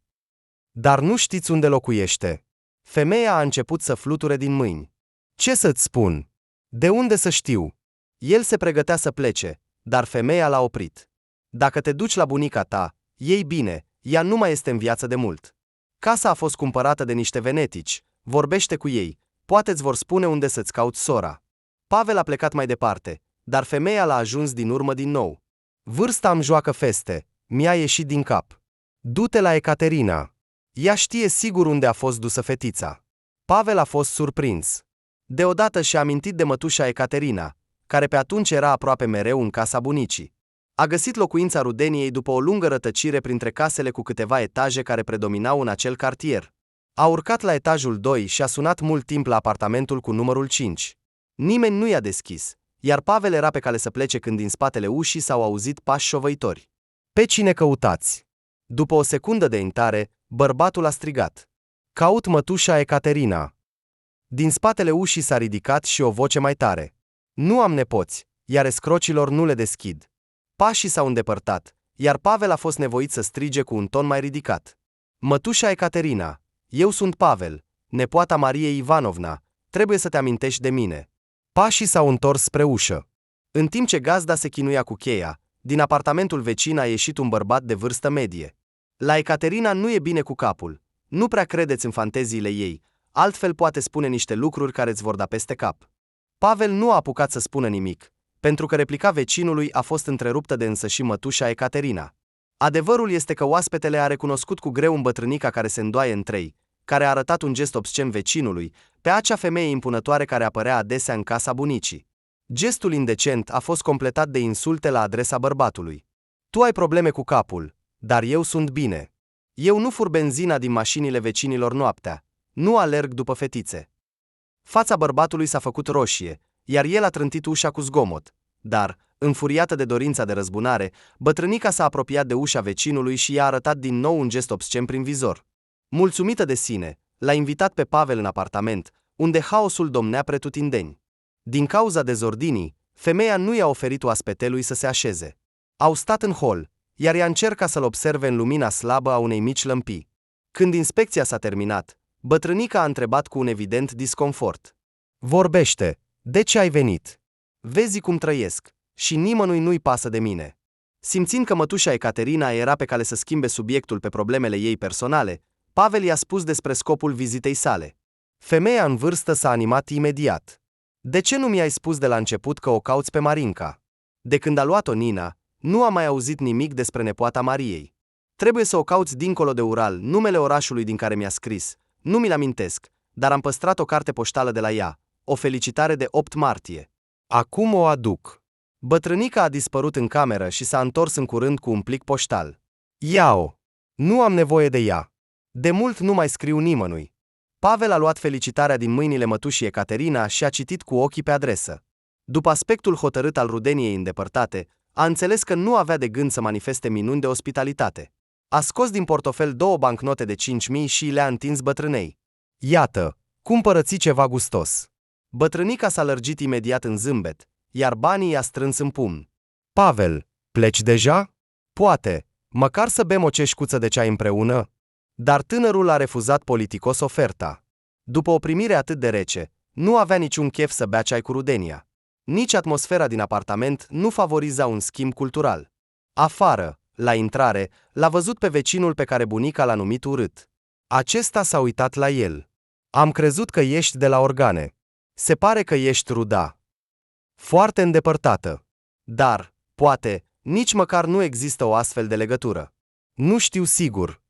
Dar nu știți unde locuiește." Femeia a început să fluture din mâini. "Ce să-ți spun? De unde să știu?" El se pregătea să plece, dar femeia l-a oprit. "Dacă te duci la bunica ta, ei bine, ea nu mai este în viață de mult. Casa a fost cumpărată de niște venetici, vorbește cu ei, poate îți vor spune unde să-ți cauți sora." Pavel a plecat mai departe, dar femeia l-a ajuns din urmă din nou. "Vârsta îmi joacă feste, mi-a ieșit din cap. Du-te la Ecaterina. Ea știe sigur unde a fost dusă fetița." Pavel a fost surprins. Deodată și-a amintit de mătușa Ecaterina, care pe atunci era aproape mereu în casa bunicii. A găsit locuința Rudeniei după o lungă rătăcire printre casele cu câteva etaje care predominau în acel cartier. A urcat la etajul 2 și a sunat mult timp la apartamentul cu numărul 5. Nimeni nu i-a deschis, iar Pavel era pe cale să plece când din spatele ușii s-au auzit pași șovăitori. Pe cine căutați? După o secundă de intrare, bărbatul a strigat. Caut mătușa Ecaterina. Din spatele ușii s-a ridicat și o voce mai tare. Nu am nepoți, iar escrocilor nu le deschid. Pașii s-au îndepărtat, iar Pavel a fost nevoit să strige cu un ton mai ridicat. Mătușa Ecaterina, eu sunt Pavel, nepoata Mariei Ivanovna, trebuie să te amintești de mine. Pașii s-au întors spre ușă. În timp ce gazda se chinuia cu cheia, din apartamentul vecin a ieșit un bărbat de vârstă medie. La Ecaterina nu e bine cu capul. Nu prea credeți în fanteziile ei, altfel poate spune niște lucruri care îți vor da peste cap. Pavel nu a apucat să spună nimic, pentru că replica vecinului a fost întreruptă de însăși mătușa Ecaterina. Adevărul este că oaspetele a recunoscut cu greu îmbătrânica care se îndoaie în trei, care a arătat un gest obscen vecinului, pe acea femeie impunătoare care apărea adesea în casa bunicii. Gestul indecent a fost completat de insulte la adresa bărbatului. Tu ai probleme cu capul, dar eu sunt bine. Eu nu fur benzina din mașinile vecinilor noaptea, nu alerg după fetițe. Fața bărbatului s-a făcut roșie, iar el a trântit ușa cu zgomot, dar, înfuriată de dorința de răzbunare, bătrânica s-a apropiat de ușa vecinului și i-a arătat din nou un gest obscen prin vizor. Mulțumită de sine, l-a invitat pe Pavel în apartament, unde haosul domnea pretutindeni. Din cauza dezordinii, femeia nu i-a oferit oaspetelui să se așeze. Au stat în hol, iar ea încerca să-l observe în lumina slabă a unei mici lămpii. Când inspecția s-a terminat, bătrânica a întrebat cu un evident disconfort. Vorbește, de ce ai venit? Vezi cum trăiesc, și nimănui nu-i pasă de mine. Simțind că mătușa Ecaterina era pe cale să schimbe subiectul pe problemele ei personale, Pavel i-a spus despre scopul vizitei sale. Femeia în vârstă s-a animat imediat. De ce nu mi-ai spus de la început că o cauți pe Marinca? De când a luat-o Nina, nu am mai auzit nimic despre nepoata Mariei. Trebuie să o cauți dincolo de Ural, numele orașului din care mi-a scris. Nu mi-l amintesc, dar am păstrat o carte poștală de la ea, o felicitare de 8 martie. Acum o aduc. Bătrânica a dispărut în cameră și s-a întors în curând cu un plic poștal. Ia-o! Nu am nevoie de ea. De mult nu mai scriu nimănui. Pavel a luat felicitarea din mâinile mătușii Ecaterina și a citit cu ochii pe adresă. După aspectul hotărât al Rudeniei îndepărtate, a înțeles că nu avea de gând să manifeste minuni de ospitalitate. A scos din portofel 2 bancnote de 5.000 și le-a întins bătrânei. Iată, cumpără-ți ceva gustos. Bătrânica s-a lărgit imediat în zâmbet, iar banii i-a strâns în pumn. Pavel, pleci deja? Poate, măcar să bem o ceșcuță de ceai împreună? Dar tânărul a refuzat politicos oferta. După o primire atât de rece, nu avea niciun chef să bea ceai cu Rudenia. Nici atmosfera din apartament nu favoriza un schimb cultural. Afară, la intrare, l-a văzut pe vecinul pe care bunica l-a numit urât. Acesta s-a uitat la el. Am crezut că ești de la organe. Se pare că ești ruda. Foarte îndepărtată. Dar, poate, nici măcar nu există o astfel de legătură. Nu știu sigur.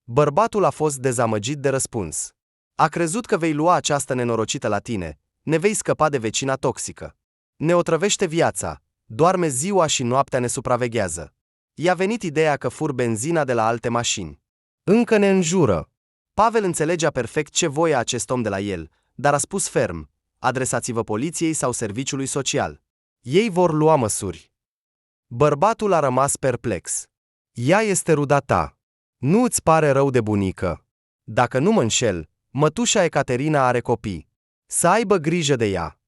Bărbatul a fost dezamăgit de răspuns. A crezut că vei lua această nenorocită la tine, ne vei scăpa de vecina toxică. Ne otrăvește viața, doarme ziua și noaptea ne supraveghează. I-a venit ideea că fur benzina de la alte mașini. Încă ne înjură. Pavel înțelegea perfect ce voia acest om de la el, dar a spus ferm, adresați-vă poliției sau serviciului social. Ei vor lua măsuri. Bărbatul a rămas perplex. Ea este ruda ta. Nu îți pare rău de bunică? Dacă nu mă înșel, mătușa Ecaterina are copii. Să aibă grijă de ea.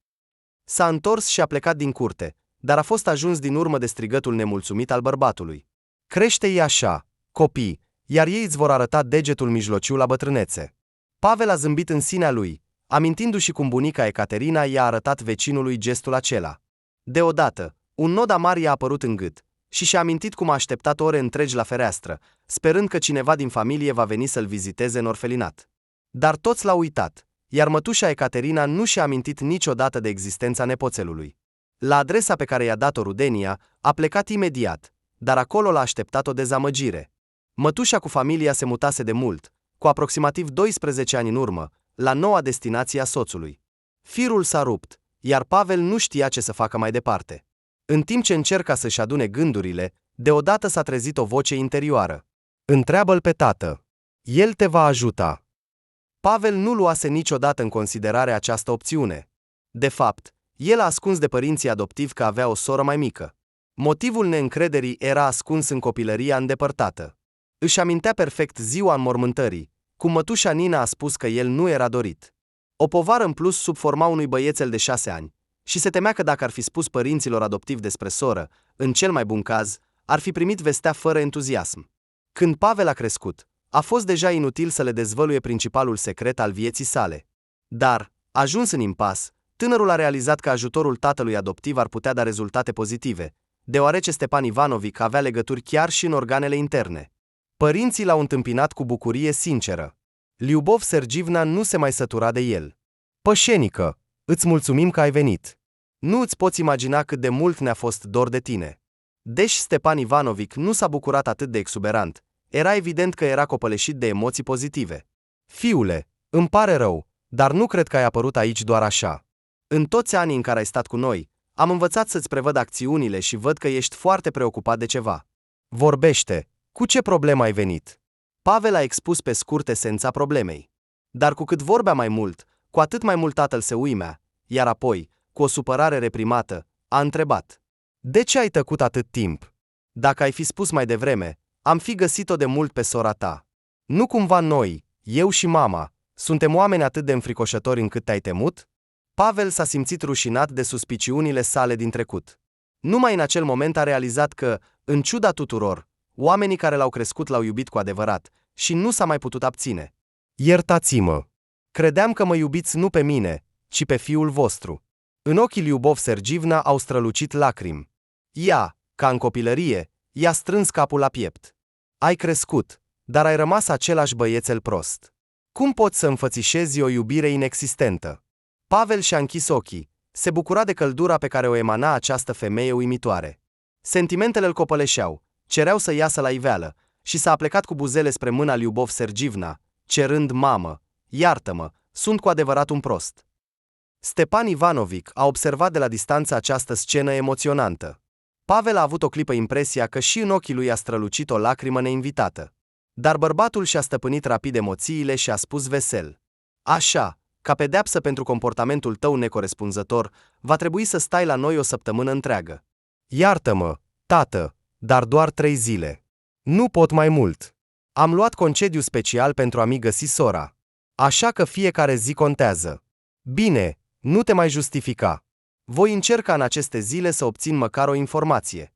S-a întors și a plecat din curte, dar a fost ajuns din urmă de strigătul nemulțumit al bărbatului. Crește-i așa, copii, iar ei îți vor arăta degetul mijlociu la bătrânețe. Pavel a zâmbit în sinea lui, amintindu-și cum bunica Ecaterina i-a arătat vecinului gestul acela. Deodată, un nod amar i-a apărut în gât și și-a amintit cum a așteptat ore întregi la fereastră, sperând că cineva din familie va veni să-l viziteze în orfelinat. Dar toți l-au uitat, iar mătușa Ecaterina nu și-a amintit niciodată de existența nepoțelului. La adresa pe care i-a dat-o Rudenia, a plecat imediat, dar acolo l-a așteptat o dezamăgire. Mătușa cu familia se mutase de mult, cu aproximativ 12 ani în urmă, la noua destinație a soțului. Firul s-a rupt, iar Pavel nu știa ce să facă mai departe. În timp ce încerca să-și adune gândurile, deodată s-a trezit o voce interioară. Întreabă-l pe tată. El te va ajuta. Pavel nu luase niciodată în considerare această opțiune. De fapt, el a ascuns de părinții adoptivi că avea o soră mai mică. Motivul neîncrederii era ascuns în copilăria îndepărtată. Își amintea perfect ziua înmormântării, cum mătușa Nina a spus că el nu era dorit. O povară în plus sub forma unui băiețel de 6 ani, și se temea că dacă ar fi spus părinților adoptivi despre soră, în cel mai bun caz, ar fi primit vestea fără entuziasm. Când Pavel a crescut, a fost deja inutil să le dezvăluie principalul secret al vieții sale. Dar, ajuns în impas, tânărul a realizat că ajutorul tatălui adoptiv ar putea da rezultate pozitive, deoarece Stepan Ivanovic avea legături chiar și în organele interne. Părinții l-au întâmpinat cu bucurie sinceră. Liubov Sergivna nu se mai sătura de el. Pășenică, îți mulțumim că ai venit. Nu îți poți imagina cât de mult ne-a fost dor de tine. Deși Stepan Ivanovic nu s-a bucurat atât de exuberant, era evident că era copăleșit de emoții pozitive. Fiule, îmi pare rău, dar nu cred că ai apărut aici doar așa. În toți anii în care ai stat cu noi, am învățat să-ți prevăd acțiunile și văd că ești foarte preocupat de ceva. Vorbește, cu ce problemă ai venit? Pavel a expus pe scurt esența problemei. Dar cu cât vorbea mai mult, cu atât mai mult tatăl se uimea, iar apoi, cu o supărare reprimată, a întrebat. De ce ai tăcut atât timp? Dacă ai fi spus mai devreme, am fi găsit-o de mult pe sora ta. Nu cumva noi, eu și mama, suntem oameni atât de înfricoșători încât te-ai temut? Pavel s-a simțit rușinat de suspiciunile sale din trecut. Numai în acel moment a realizat că, în ciuda tuturor, oamenii care l-au crescut l-au iubit cu adevărat și nu s-a mai putut abține. Iertați-mă! Credeam că mă iubiți nu pe mine, ci pe fiul vostru. În ochii Liubov Sergivna au strălucit lacrimi. Ea, ca în copilărie, i-a strâns capul la piept. Ai crescut, dar ai rămas același băiețel prost. Cum poți să înfățișezi o iubire inexistentă? Pavel și-a închis ochii, se bucura de căldura pe care o emana această femeie uimitoare. Sentimentele îl copăleșeau, cereau să iasă la iveală și s-a aplecat cu buzele spre mâna Liubov Sergivna, cerând: mamă, iartă-mă, sunt cu adevărat un prost. Stepan Ivanovic a observat de la distanță această scenă emoționantă. Pavel a avut o clipă impresia că și în ochii lui a strălucit o lacrimă neinvitată. Dar bărbatul și-a stăpânit rapid emoțiile și a spus vesel. Așa, ca pedeapsă pentru comportamentul tău necorespunzător, va trebui să stai la noi o săptămână întreagă. Iartă-mă, tată, dar doar 3 zile. Nu pot mai mult. Am luat concediu special pentru a mi găsi sora. Așa că fiecare zi contează. Bine, nu te mai justifica. Voi încerca în aceste zile să obțin măcar o informație.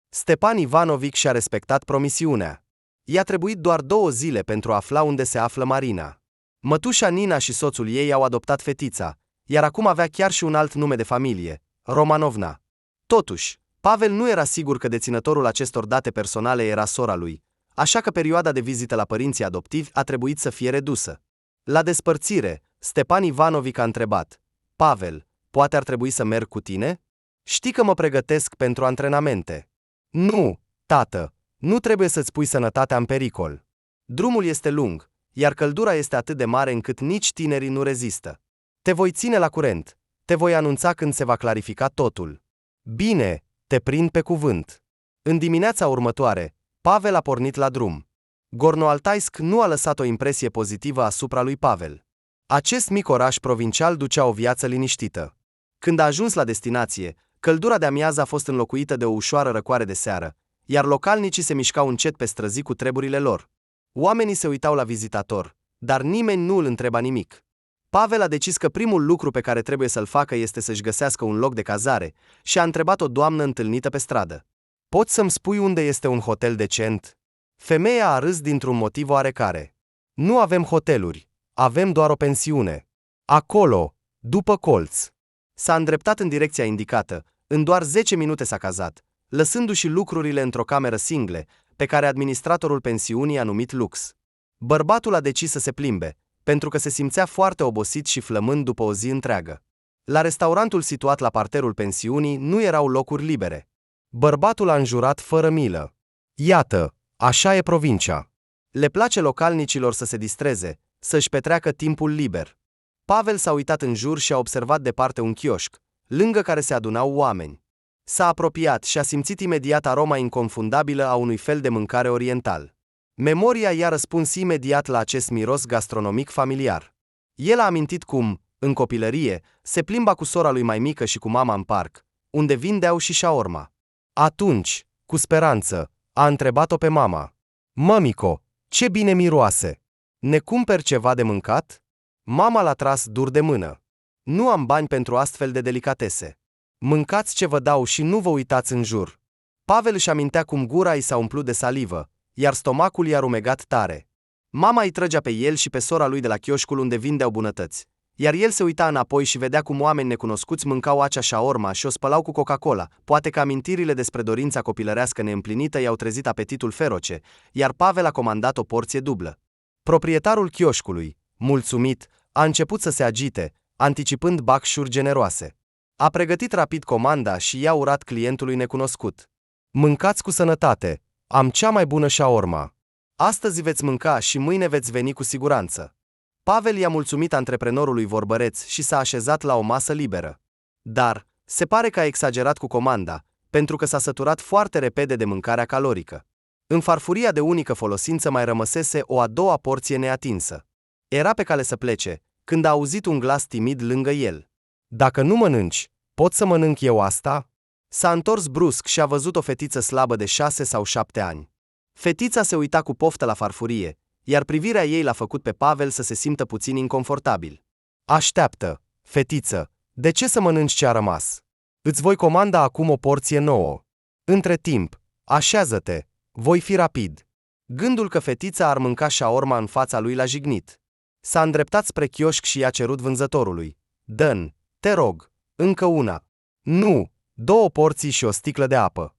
Stepan Ivanovic și-a respectat promisiunea. I-a trebuit doar 2 zile pentru a afla unde se află Marina. Mătușa Nina și soțul ei au adoptat fetița, iar acum avea chiar și un alt nume de familie, Romanovna. Totuși, Pavel nu era sigur că deținătorul acestor date personale era sora lui, așa că perioada de vizită la părinții adoptivi a trebuit să fie redusă. La despărțire, Stepan Ivanovic a întrebat: Pavel, poate ar trebui să merg cu tine? Știi că mă pregătesc pentru antrenamente. Nu, tată, nu trebuie să-ți pui sănătatea în pericol. Drumul este lung, iar căldura este atât de mare încât nici tinerii nu rezistă. Te voi ține la curent, te voi anunța când se va clarifica totul. Bine, te prind pe cuvânt. În dimineața următoare, Pavel a pornit la drum. Gorno-Altaisk nu a lăsat o impresie pozitivă asupra lui Pavel. Acest mic oraș provincial ducea o viață liniștită. Când a ajuns la destinație, căldura de amiază a fost înlocuită de o ușoară răcoare de seară, iar localnicii se mișcau încet pe străzi cu treburile lor. Oamenii se uitau la vizitator, dar nimeni nu îl întreba nimic. Pavel a decis că primul lucru pe care trebuie să-l facă este să-și găsească un loc de cazare și a întrebat o doamnă întâlnită pe stradă. Poți să-mi spui unde este un hotel decent? Femeia a râs dintr-un motiv oarecare. Nu avem hoteluri, avem doar o pensiune. Acolo, după colț. S-a îndreptat în direcția indicată, în doar 10 minute s-a cazat, lăsându-și lucrurile într-o cameră single, pe care administratorul pensiunii a numit lux. Bărbatul a decis să se plimbe, pentru că se simțea foarte obosit și flămând după o zi întreagă. La restaurantul situat la parterul pensiunii nu erau locuri libere. Bărbatul a înjurat fără milă. Iată, așa e provincia. Le place localnicilor să se distreze, să-și petreacă timpul liber. Pavel s-a uitat în jur și a observat departe un chioșc, lângă care se adunau oameni. S-a apropiat și a simțit imediat aroma inconfundabilă a unui fel de mâncare oriental. Memoria i-a răspuns imediat la acest miros gastronomic familiar. El a amintit cum, în copilărie, se plimba cu sora lui mai mică și cu mama în parc, unde vindeau și șaorma. Atunci, cu speranță, a întrebat-o pe mama: "Mămico, ce bine miroase! Ne cumperi ceva de mâncat?" Mama l-a tras dur de mână. "Nu am bani pentru astfel de delicatese. Mâncați ce vă dau și nu vă uitați în jur." Pavel își amintea cum gura i s-a umplut de salivă, iar stomacul i-a rumegat tare. Mama îi trăgea pe el și pe sora lui de la chioșcul unde vindeau bunătăți, iar el se uita înapoi și vedea cum oameni necunoscuți mâncau acea șaorma și o spălau cu Coca-Cola. Poate că amintirile despre dorința copilărească neîmplinită i-au trezit apetitul feroce, iar Pavel a comandat o porție dublă. Proprietarul chioșcului, mulțumit, a început să se agite, anticipând bacșuri generoase. A pregătit rapid comanda și i-a urat clientului necunoscut: "Mâncați cu sănătate, am cea mai bună șaorma. Astăzi veți mânca și mâine veți veni cu siguranță." Pavel i-a mulțumit antreprenorului vorbăreț și s-a așezat la o masă liberă. Dar, se pare că a exagerat cu comanda, pentru că s-a săturat foarte repede de mâncarea calorică. În farfuria de unică folosință mai rămăsese o a doua porție neatinsă. Era pe cale să plece, când a auzit un glas timid lângă el: "Dacă nu mănânci, pot să mănânc eu asta?" S-a întors brusc și a văzut o fetiță slabă de 6 sau 7 ani. Fetița se uita cu poftă la farfurie, iar privirea ei l-a făcut pe Pavel să se simtă puțin inconfortabil. "Așteaptă, fetiță, de ce să mănânci ce a rămas? Îți voi comanda acum o porție nouă. Între timp, așează-te, voi fi rapid." Gândul că fetița ar mânca șaorma în fața lui l-a jignit. S-a îndreptat spre chioșc și i-a cerut vânzătorului: "Dă-n, te rog, încă una." "Nu, 2 porții și o sticlă de apă."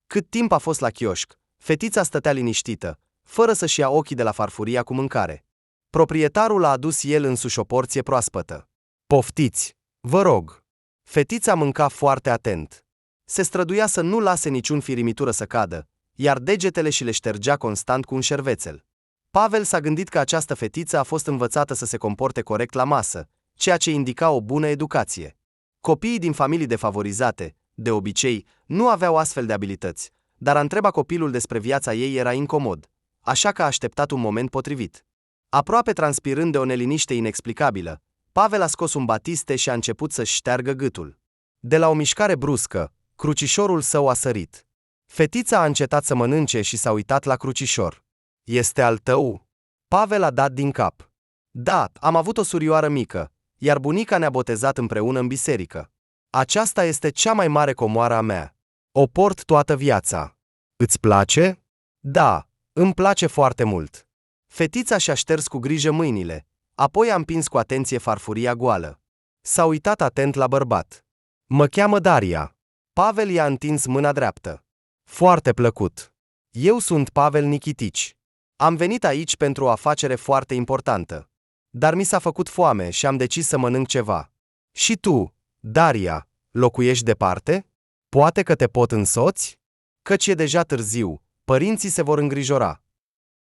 Cât timp a fost la chioșc, fetița stătea liniștită, fără să-și ia ochii de la farfuria cu mâncare. Proprietarul a adus el însuși o porție proaspătă. "Poftiți, vă rog." Fetița mânca foarte atent. Se străduia să nu lase niciun firimitură să cadă, iar degetele și le ștergea constant cu un șervețel. Pavel s-a gândit că această fetiță a fost învățată să se comporte corect la masă, ceea ce indica o bună educație. Copiii din familii defavorizate, de obicei, nu aveau astfel de abilități, dar a întreba copilul despre viața ei era incomod, așa că a așteptat un moment potrivit. Aproape transpirând de o neliniște inexplicabilă, Pavel a scos un batiste și a început să-și șteargă gâtul. De la o mișcare bruscă, crucișorul său a sărit. Fetița a încetat să mănânce și s-a uitat la crucișor. "Este al tău?" Pavel a dat din cap. "Da, am avut o surioară mică, iar bunica ne-a botezat împreună în biserică. Aceasta este cea mai mare comoară a mea. O port toată viața." "Îți place?" "Da, îmi place foarte mult." Fetița și-a șters cu grijă mâinile, apoi a împins cu atenție farfuria goală. S-a uitat atent la bărbat. "Mă cheamă Daria." Pavel i-a întins mâna dreaptă. "Foarte plăcut. Eu sunt Pavel Nichitici. Am venit aici pentru o afacere foarte importantă. Dar mi s-a făcut foame și am decis să mănânc ceva. Și tu, Daria, locuiești departe? Poate că te pot însoți? Căci e deja târziu, părinții se vor îngrijora."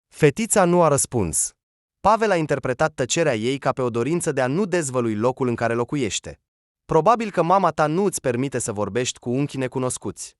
Fetița nu a răspuns. Pavel a interpretat tăcerea ei ca pe o dorință de a nu dezvălui locul în care locuiește. "Probabil că mama ta nu îți permite să vorbești cu unchi necunoscuți."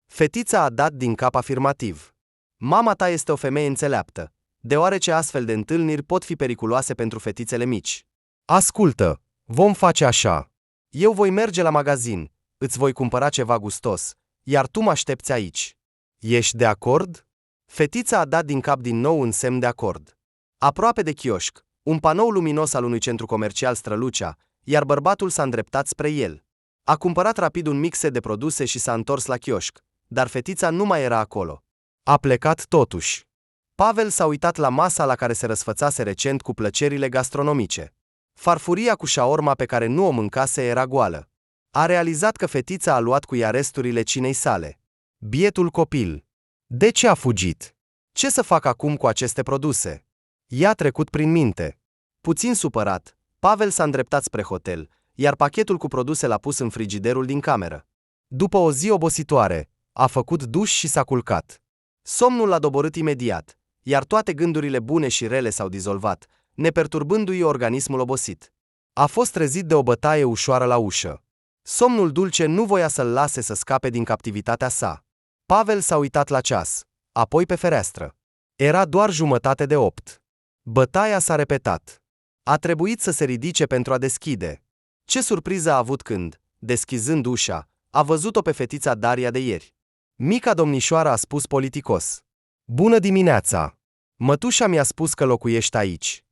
Fetița a dat din cap afirmativ. "Mama ta este o femeie înțeleaptă, deoarece astfel de întâlniri pot fi periculoase pentru fetițele mici. Ascultă, vom face așa. Eu voi merge la magazin, îți voi cumpăra ceva gustos, iar tu mă aștepți aici. Ești de acord?" Fetița a dat din cap din nou în semn de acord. Aproape de chioșc, un panou luminos al unui centru comercial strălucea, iar bărbatul s-a îndreptat spre el. A cumpărat rapid un mix de produse și s-a întors la chioșc, dar fetița nu mai era acolo. A plecat totuși. Pavel s-a uitat la masa la care se răsfățase recent cu plăcerile gastronomice. Farfuria cu șaorma pe care nu o mâncase era goală. A realizat că fetița a luat cu ea resturile cinei sale. Bietul copil. De ce a fugit? Ce să fac acum cu aceste produse? I-a trecut prin minte. Puțin supărat, Pavel s-a îndreptat spre hotel, iar pachetul cu produse l-a pus în frigiderul din cameră. După o zi obositoare, a făcut duș și s-a culcat. Somnul l-a doborât imediat, iar toate gândurile bune și rele s-au dizolvat, neperturbându-i organismul obosit. A fost trezit de o bătaie ușoară la ușă. Somnul dulce nu voia să-l lase să scape din captivitatea sa. Pavel s-a uitat la ceas, apoi pe fereastră. Era doar 7:30. Bătaia s-a repetat. A trebuit să se ridice pentru a deschide. Ce surpriză a avut când, deschizând ușa, a văzut-o pe fetița Daria de ieri. Mica domnișoară a spus politicos: "Bună dimineața! Mătușa mi-a spus că locuiești aici."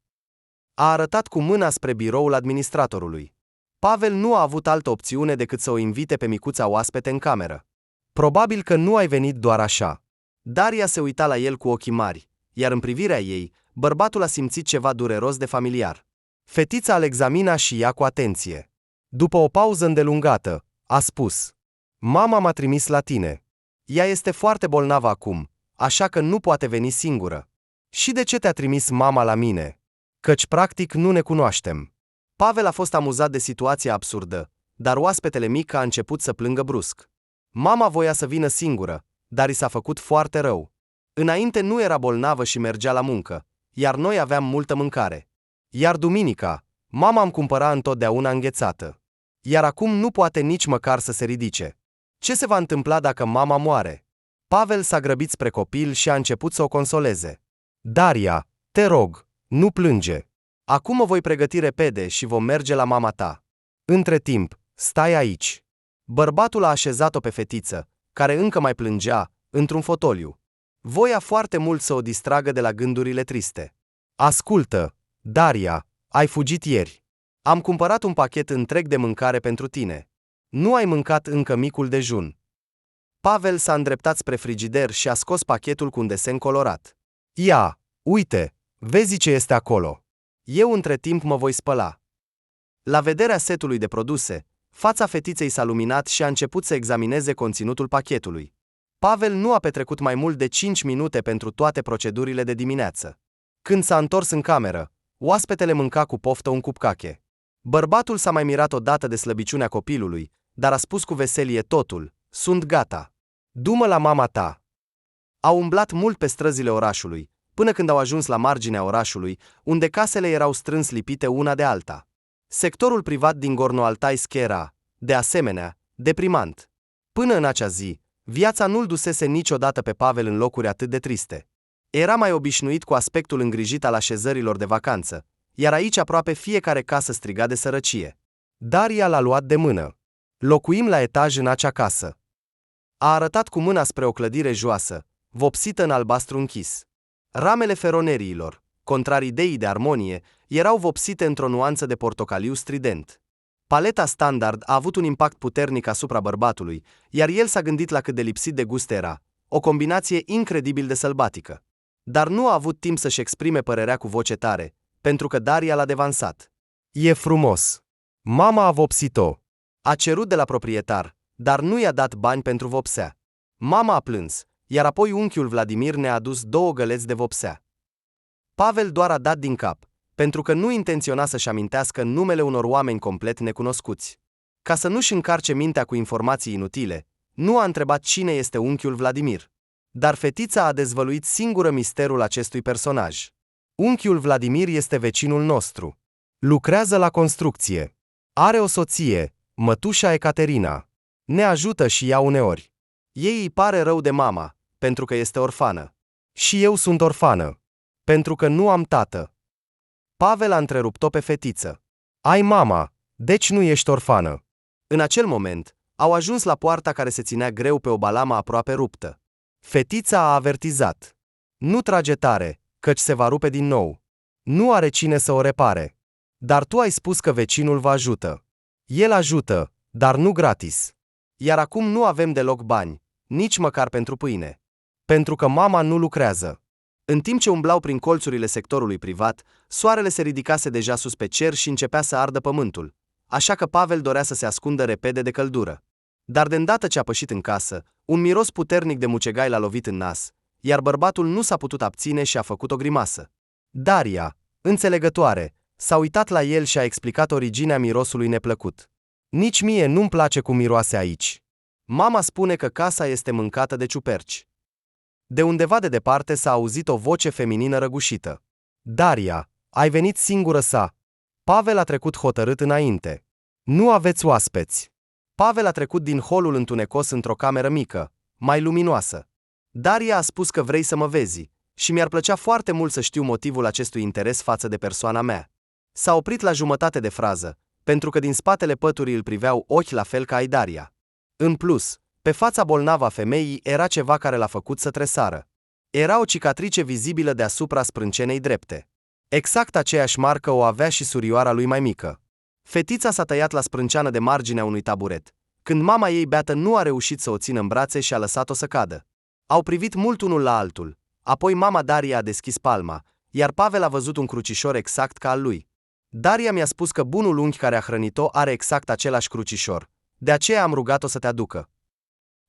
A arătat cu mâna spre biroul administratorului. Pavel nu a avut altă opțiune decât să o invite pe micuța oaspete în cameră. "Probabil că nu ai venit doar așa." Daria se uita la el cu ochii mari, iar în privirea ei, bărbatul a simțit ceva dureros de familiar. Fetița îl examina și ea cu atenție. După o pauză îndelungată, a spus: "Mama m-a trimis la tine. Ea este foarte bolnavă acum, așa că nu poate veni singură." "Și de ce te-a trimis mama la mine? Căci practic nu ne cunoaștem." Pavel a fost amuzat de situația absurdă, dar oaspetele mic a început să plângă brusc. Mama voia să vină singură, dar i s-a făcut foarte rău. Înainte nu era bolnavă și mergea la muncă, iar noi aveam multă mâncare. Iar duminica, mama îmi cumpăra întotdeauna înghețată. Iar acum nu poate nici măcar să se ridice. Ce se va întâmpla dacă mama moare?" Pavel s-a grăbit spre copil și a început să o consoleze. "Daria, te rog, nu plânge. Acum o voi pregăti repede și vom merge la mama ta. Între timp, stai aici." Bărbatul a așezat-o pe fetiță, care încă mai plângea, într-un fotoliu. Voia foarte mult să o distragă de la gândurile triste. "Ascultă, Daria, ai fugit ieri. Am cumpărat un pachet întreg de mâncare pentru tine. Nu ai mâncat încă micul dejun." Pavel s-a îndreptat spre frigider și a scos pachetul cu un desen colorat. "Ia, uite, vezi ce este acolo. Eu între timp mă voi spăla." La vederea setului de produse, fața fetiței s-a luminat și a început să examineze conținutul pachetului. Pavel nu a petrecut mai mult de 5 minute pentru toate procedurile de dimineață. Când s-a întors în cameră, oaspetele mânca cu poftă un cupcache. Bărbatul s-a mai mirat odată de slăbiciunea copilului, dar a spus cu veselie totul: "Sunt gata. Du-mă la mama ta." Au umblat mult pe străzile orașului, până când au ajuns la marginea orașului, unde casele erau strâns lipite una de alta. Sectorul privat din Gorno-Altaisk era, de asemenea, deprimant. Până în acea zi, viața nu-l dusese niciodată pe Pavel în locuri atât de triste. Era mai obișnuit cu aspectul îngrijit al așezărilor de vacanță, iar aici aproape fiecare casă striga de sărăcie. Daria l-a luat de mână. "Locuim la etaj în acea casă." A arătat cu mâna spre o clădire joasă, vopsită în albastru închis. Ramele feroneriilor, contrar ideii de armonie, erau vopsite într-o nuanță de portocaliu strident. Paleta standard a avut un impact puternic asupra bărbatului, iar el s-a gândit la cât de lipsit de gust era, o combinație incredibil de sălbatică. Dar nu a avut timp să-și exprime părerea cu voce tare, pentru că Daria l-a devansat. "E frumos. Mama a vopsit-o." A cerut de la proprietar, dar nu i-a dat bani pentru vopsea. Mama a plâns, iar apoi unchiul Vladimir ne-a adus 2 găleți de vopsea. Pavel doar a dat din cap, pentru că nu intenționa să-și amintească numele unor oameni complet necunoscuți. Ca să nu-și încarce mintea cu informații inutile, nu a întrebat cine este unchiul Vladimir. Dar fetița a dezvăluit singură misterul acestui personaj. "Unchiul Vladimir este vecinul nostru. Lucrează la construcție. Are o soție, mătușa Ecaterina. Ne ajută și ea uneori. Ei îi pare rău de mama, pentru că este orfană. Și eu sunt orfană, pentru că nu am tată." Pavel a întrerupt-o pe fetiță. "Ai mama, deci nu ești orfană." În acel moment, au ajuns la poarta care se ținea greu pe o balamă aproape ruptă. Fetița a avertizat: "Nu trage tare, căci se va rupe din nou. Nu are cine să o repare. Dar tu ai spus că vecinul vă ajută." "El ajută, dar nu gratis. Iar acum nu avem deloc bani, nici măcar pentru pâine. Pentru că mama nu lucrează." În timp ce umblau prin colțurile sectorului privat, soarele se ridicase deja sus pe cer și începea să ardă pământul, așa că Pavel dorea să se ascundă repede de căldură. Dar de îndată ce a pășit în casă, un miros puternic de mucegai l-a lovit în nas, iar bărbatul nu s-a putut abține și a făcut o grimasă. Daria, înțelegătoare, s-a uitat la el și a explicat originea mirosului neplăcut. "Nici mie nu-mi place cum miroase aici. Mama spune că casa este mâncată de ciuperci." De undeva de departe s-a auzit o voce feminină răgușită. "Daria, Ai venit singură sa. Pavel a trecut hotărât înainte. Nu aveți oaspeți. Pavel a trecut din holul întunecos într-o cameră mică, mai luminoasă. Daria a spus că vrei să mă vezi și mi-ar plăcea foarte mult să știu motivul acestui interes față de persoana mea. S-a oprit la jumătate de frază, pentru că din spatele păturii îl priveau ochi la fel ca ai Daria. În plus, pe fața bolnavă a femeii era ceva care l-a făcut să tresară. Era o cicatrice vizibilă deasupra sprâncenei drepte. Exact aceeași marcă o avea și surioara lui mai mică. Fetița s-a tăiat la sprânceană de marginea unui taburet, când mama ei beată nu a reușit să o țină în brațe și a lăsat-o să cadă. Au privit mult unul la altul, apoi mama Daria a deschis palma, iar Pavel a văzut un crucișor exact ca al lui. Daria mi-a spus că bunul unghi care a hrănit-o are exact același crucișor, de aceea am rugat-o să te aducă.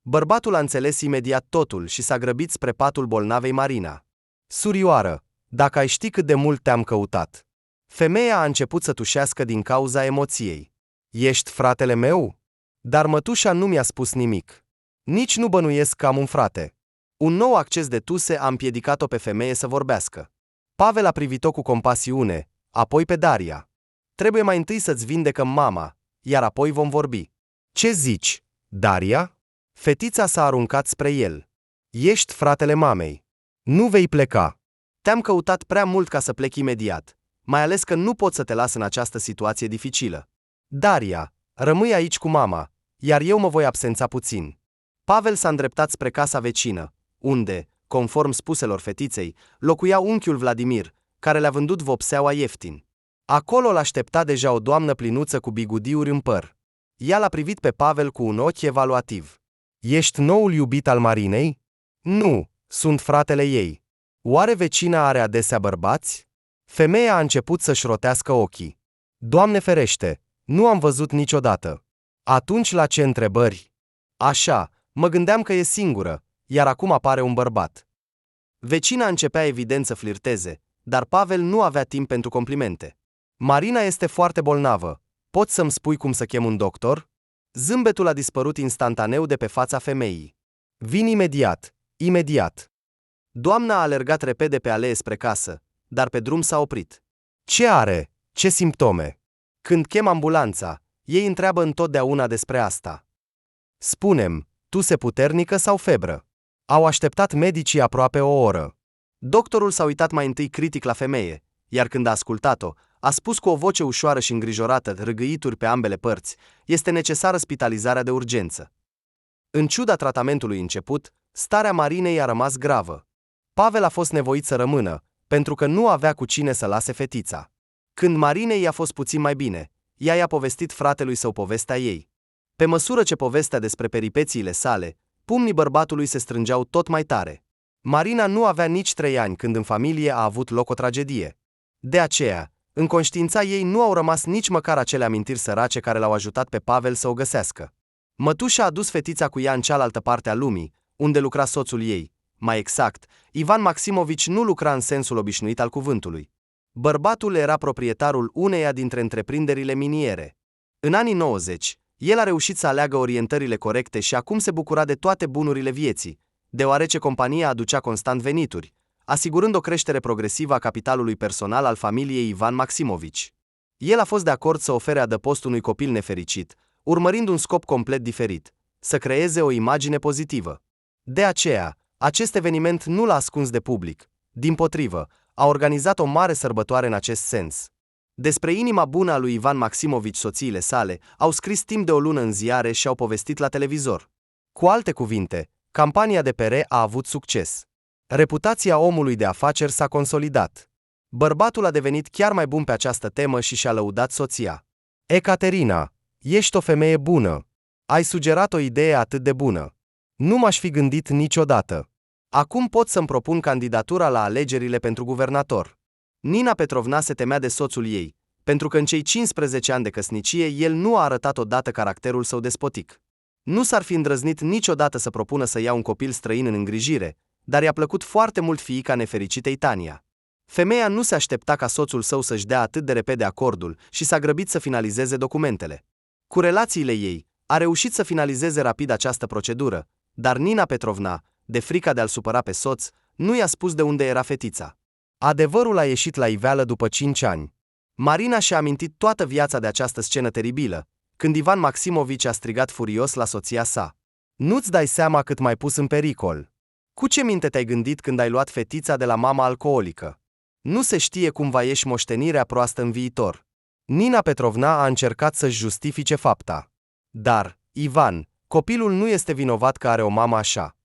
Bărbatul a înțeles imediat totul și s-a grăbit spre patul bolnavei Marina. Surioară, dacă ai ști cât de mult te-am căutat. Femeia a început să tușească din cauza emoției. Ești fratele meu? Dar mătușa nu mi-a spus nimic. Nici nu bănuiesc că am un frate. Un nou acces de tuse a împiedicat-o pe femeie să vorbească. Pavel a privit-o cu compasiune, apoi pe Daria. Trebuie mai întâi să-ți vindecăm mama, iar apoi vom vorbi. Ce zici, Daria? Fetița s-a aruncat spre el. Ești fratele mamei. Nu vei pleca. Te-am căutat prea mult ca să plec imediat, mai ales că nu pot să te las în această situație dificilă. Daria, rămâi aici cu mama, iar eu mă voi absența puțin. Pavel s-a îndreptat spre casa vecină, unde, conform spuselor fetiței, locuia unchiul Vladimir, care le-a vândut vopseaua ieftin. Acolo l-aștepta deja o doamnă plinuță cu bigudiuri în păr. Ea l-a privit pe Pavel cu un ochi evaluativ. Ești noul iubit al Marinei? Nu, sunt fratele ei. Oare vecina are adesea bărbați? Femeia a început să-și rotească ochii. Doamne ferește, nu am văzut niciodată. Atunci la ce întrebări? Așa, mă gândeam că e singură, iar acum apare un bărbat. Vecina începea evident să flirteze, dar Pavel nu avea timp pentru complimente. Marina este foarte bolnavă. Poți să-mi spui cum să chem un doctor? Zâmbetul a dispărut instantaneu de pe fața femeii. Vin imediat, imediat. Doamna a alergat repede pe alee spre casă, dar pe drum s-a oprit. Ce are? Ce simptome? Când chem ambulanța, ei întreabă întotdeauna despre asta. Spune-mi, tuse puternică sau febră? Au așteptat medicii aproape o oră. Doctorul s-a uitat mai întâi critic la femeie, iar când a ascultat-o, a spus cu o voce ușoară și îngrijorată, râgâituri pe ambele părți, este necesară spitalizarea de urgență. În ciuda tratamentului început, starea Marinei a rămas gravă. Pavel a fost nevoit să rămână, pentru că nu avea cu cine să lase fetița. Când Marinei i-a fost puțin mai bine, ea i-a povestit fratelui său povestea ei. Pe măsură ce povestea despre peripețiile sale, pumnii bărbatului se strângeau tot mai tare. Marina nu avea nici 3 ani când în familie a avut loc o tragedie. De aceea, în conștiința ei nu au rămas nici măcar acele amintiri sărace care l-au ajutat pe Pavel să o găsească. Mătușa a dus fetița cu ea în cealaltă parte a lumii, unde lucra soțul ei. Mai exact, Ivan Maximovici nu lucra în sensul obișnuit al cuvântului. Bărbatul era proprietarul uneia dintre întreprinderile miniere. În anii 90, el a reușit să aleagă orientările corecte și acum se bucura de toate bunurile vieții, deoarece compania aducea constant venituri, asigurând o creștere progresivă a capitalului personal al familiei Ivan Maximovici. El a fost de acord să ofere adăpost unui copil nefericit, urmărind un scop complet diferit, să creeze o imagine pozitivă. De aceea, acest eveniment nu l-a ascuns de public, dimpotrivă, a organizat o mare sărbătoare în acest sens. Despre inima bună a lui Ivan Maximovici soțiile sale au scris timp de o lună în ziare și au povestit la televizor. Cu alte cuvinte, campania de PR a avut succes. Reputația omului de afaceri s-a consolidat. Bărbatul a devenit chiar mai bun pe această temă și și-a lăudat soția. Ecaterina, ești o femeie bună. Ai sugerat o idee atât de bună. Nu m-aș fi gândit niciodată. Acum pot să-mi propun candidatura la alegerile pentru guvernator. Nina Petrovna se temea de soțul ei, pentru că în cei 15 ani de căsnicie el nu a arătat odată caracterul său despotic. Nu s-ar fi îndrăznit niciodată să propună să ia un copil străin în îngrijire, dar i-a plăcut foarte mult fiica nefericitei Tania. Femeia nu se aștepta ca soțul său să-și dea atât de repede acordul și s-a grăbit să finalizeze documentele. Cu relațiile ei, a reușit să finalizeze rapid această procedură, dar Nina Petrovna, de frica de a-l supăra pe soț, nu i-a spus de unde era fetița. Adevărul a ieșit la iveală după 5 ani. Marina și-a amintit toată viața de această scenă teribilă, când Ivan Maximovici a strigat furios la soția sa: "Nu-ți dai seama cât m-ai pus în pericol? Cu ce minte te-ai gândit când ai luat fetița de la mama alcoolică? Nu se știe cum va ieși moștenirea proastă în viitor." Nina Petrovna a încercat să-și justifice fapta. "Dar, Ivan, copilul nu este vinovat că are o mamă așa."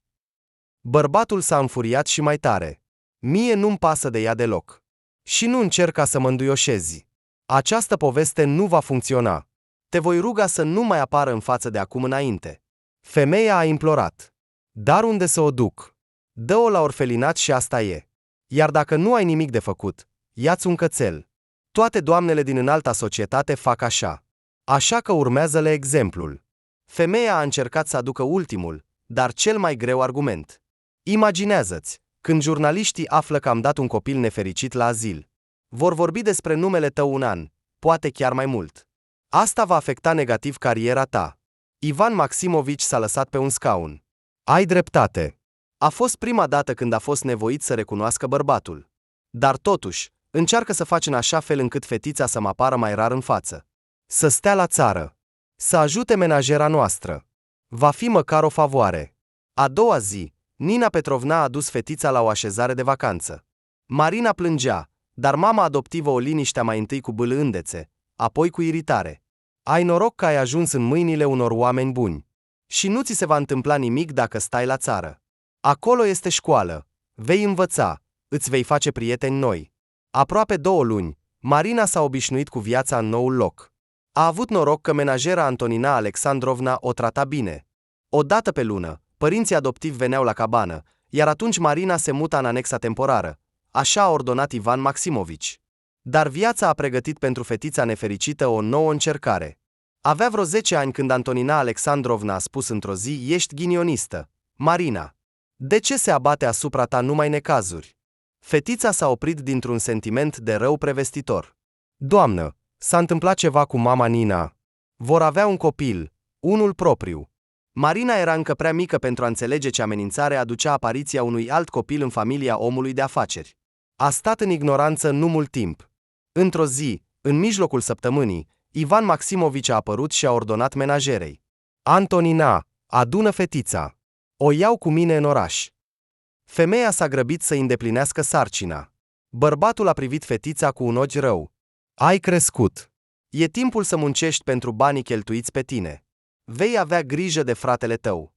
Bărbatul s-a înfuriat și mai tare. "Mie nu-mi pasă de ea deloc. Și nu încerca să mă înduioșezi. Această poveste nu va funcționa. Te voi ruga să nu mai apară în față de acum înainte." Femeia a implorat. "Dar unde să o duc? Dă-o la orfelinat și asta e. Iar dacă nu ai nimic de făcut, ia-ți un cățel. Toate doamnele din înalta societate fac așa. Așa că urmează-le exemplul." Femeia a încercat să aducă ultimul, dar cel mai greu argument. "Imaginează-ți, când jurnaliștii află că am dat un copil nefericit la azil. Vor vorbi despre numele tău un an, poate chiar mai mult. Asta va afecta negativ cariera ta." Ivan Maximovici s-a lăsat pe un scaun. "Ai dreptate. A fost prima dată când a fost nevoit să recunoască bărbatul. Dar totuși, încearcă să faci în așa fel încât fetița să mă apară mai rar în față. Să stea la țară. Să ajute menajera noastră. Va fi măcar o favoare." A doua zi, Nina Petrovna a dus fetița la o așezare de vacanță. Marina plângea, dar mama adoptivă o liniștea mai întâi cu bâlândețe, apoi cu iritare. "Ai noroc că ai ajuns în mâinile unor oameni buni. Și nu ți se va întâmpla nimic dacă stai la țară. Acolo este școală. Vei învăța, îți vei face prieteni noi." Aproape 2 luni, Marina s-a obișnuit cu viața în noul loc. A avut noroc că menajera Antonina Alexandrovna o trata bine. O dată pe lună, părinții adoptivi veneau la cabană, iar atunci Marina se muta în anexa temporară. Așa a ordonat Ivan Maximovici. Dar viața a pregătit pentru fetița nefericită o nouă încercare. Avea vreo 10 ani când Antonina Alexandrovna a spus într-o zi: "Ești ghinionistă, Marina. De ce se abate asupra ta numai necazuri?" Fetița s-a oprit dintr-un sentiment de rău prevestitor. "Doamnă, s-a întâmplat ceva cu mama Nina. Vor avea un copil, unul propriu." Marina era încă prea mică pentru a înțelege ce amenințare aducea apariția unui alt copil în familia omului de afaceri. A stat în ignoranță nu mult timp. Într-o zi, în mijlocul săptămânii, Ivan Maximovici a apărut și a ordonat menajerei: "Antonina, adună fetița. O iau cu mine în oraș." Femeia s-a grăbit să îndeplinească sarcina. Bărbatul a privit fetița cu un ochi rău. "Ai crescut. E timpul să muncești pentru banii cheltuiți pe tine. Vei avea grijă de fratele tău."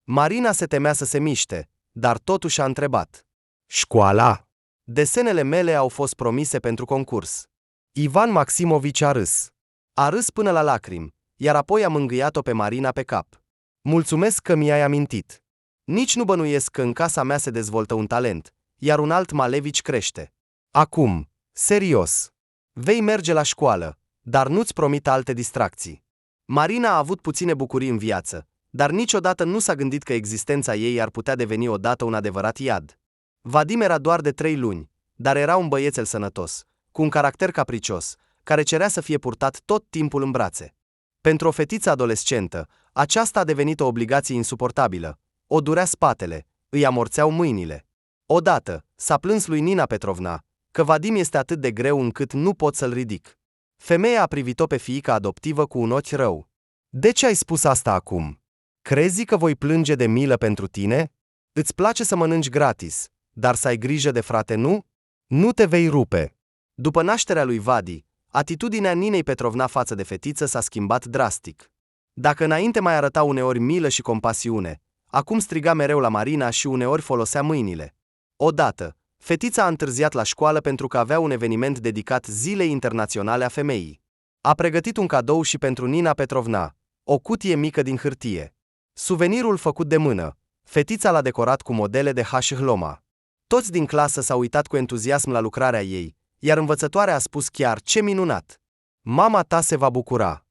Marina se temea să se miște, dar totuși a întrebat: "Școala?" "Desenele mele au fost promise pentru concurs." Ivan Maximovici a râs. A râs până la lacrimi, iar apoi a mângâiat-o pe Marina pe cap. "Mulțumesc că mi-ai amintit. Nici nu bănuiesc că în casa mea se dezvoltă un talent, iar un alt Malevici crește. Acum, serios. Vei merge la școală, dar nu-ți promit alte distracții." Marina a avut puține bucurii în viață, dar niciodată nu s-a gândit că existența ei ar putea deveni odată un adevărat iad. Vadim era doar de 3 luni, dar era un băiețel sănătos, cu un caracter capricios, care cerea să fie purtat tot timpul în brațe. Pentru o fetiță adolescentă, aceasta a devenit o obligație insuportabilă. O durea spatele, îi amorțeau mâinile. Odată, s-a plâns lui Nina Petrovna că Vadim este atât de greu încât nu pot să-l ridic. Femeia a privit-o pe fiica adoptivă cu un ochi rău. "De ce ai spus asta acum? Crezi că voi plânge de milă pentru tine? Îți place să mănânci gratis, dar să ai grijă de frate, nu? Nu te vei rupe." După nașterea lui Vadi, atitudinea Ninei Petrovna față de fetiță s-a schimbat drastic. Dacă înainte mai arăta uneori milă și compasiune, acum striga mereu la Marina și uneori folosea mâinile. Odată, fetița a întârziat la școală pentru că avea un eveniment dedicat Zilei Internaționale a Femeii. A pregătit un cadou și pentru Nina Petrovna, o cutie mică din hârtie. Suvenirul făcut de mână, fetița l-a decorat cu modele de Hloma. Toți din clasă s-au uitat cu entuziasm la lucrarea ei, iar învățătoarea a spus chiar: "Ce minunat! Mama ta se va bucura."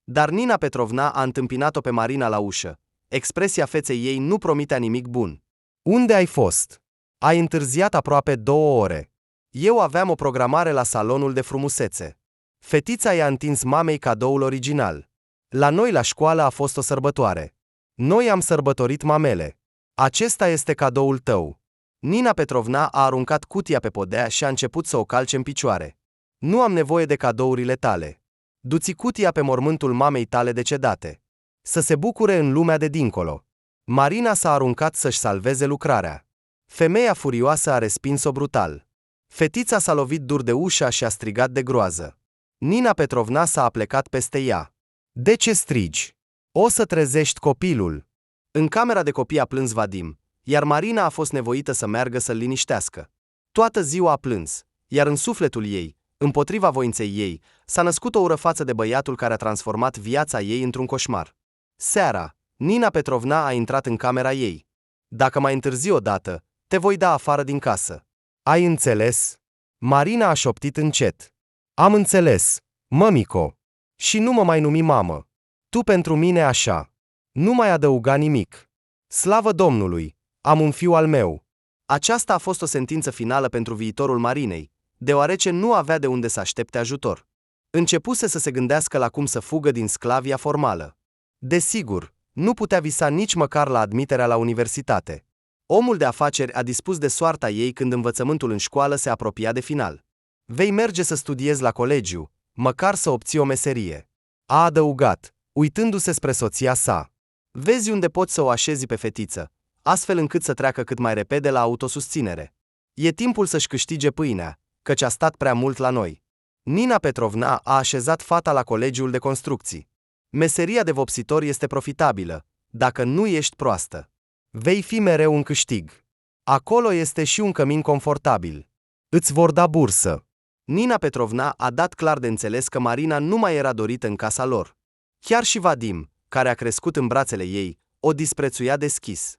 Dar Nina Petrovna a întâmpinat-o pe Marina la ușă. Expresia feței ei nu promitea nimic bun. "Unde ai fost? Ai întârziat aproape 2 ore. Eu aveam o programare la salonul de frumusețe." Fetița i-a întins mamei cadoul original. "La noi la școală a fost o sărbătoare. Noi am sărbătorit mamele. Acesta este cadoul tău." Nina Petrovna a aruncat cutia pe podea și a început să o calce în picioare. Nu am nevoie de cadourile tale. Du-ți cutia pe mormântul mamei tale decedate. Să se bucure în lumea de dincolo. Marina s-a aruncat să-și salveze lucrarea. Femeia furioasă a respins-o brutal. Fetița s-a lovit dur de ușa și a strigat de groază. Nina Petrovna s-a aplecat peste ea. De ce strigi? O să trezești copilul. În camera de copii a plâns Vadim, iar Marina a fost nevoită să meargă să-l liniștească. Toată ziua a plâns, iar în sufletul ei, împotriva voinței ei, s-a născut o ură față de băiatul care a transformat viața ei într-un coșmar. Seara, Nina Petrovna a intrat în camera ei. Dacă mai întârzi odată, te voi da afară din casă. Ai înțeles? Marina a șoptit încet. Am înțeles, mămico. Și nu mă mai numi mamă. Tu pentru mine așa. Nu mai adăuga nimic. Slavă Domnului, am un fiu al meu. Aceasta a fost o sentință finală pentru viitorul Marinei, deoarece nu avea de unde să aștepte ajutor. Începuse să se gândească la cum să fugă din sclavia formală. Desigur, nu putea visa nici măcar la admiterea la universitate. Omul de afaceri a dispus de soarta ei când învățământul în școală se apropia de final. Vei merge să studiezi la colegiu, măcar să obții o meserie. A adăugat, uitându-se spre soția sa. Vezi unde poți să o așezi pe fetiță, astfel încât să treacă cât mai repede la autosusținere. E timpul să-și câștige pâinea, căci a stat prea mult la noi. Nina Petrovna a așezat fata la colegiul de construcții. Meseria de vopsitor este profitabilă, dacă nu ești proastă. Vei fi mereu un câștig. Acolo este și un cămin confortabil. Îți vor da bursă. Nina Petrovna a dat clar de înțeles că Marina nu mai era dorită în casa lor. Chiar și Vadim, care a crescut în brațele ei, o disprețuia deschis.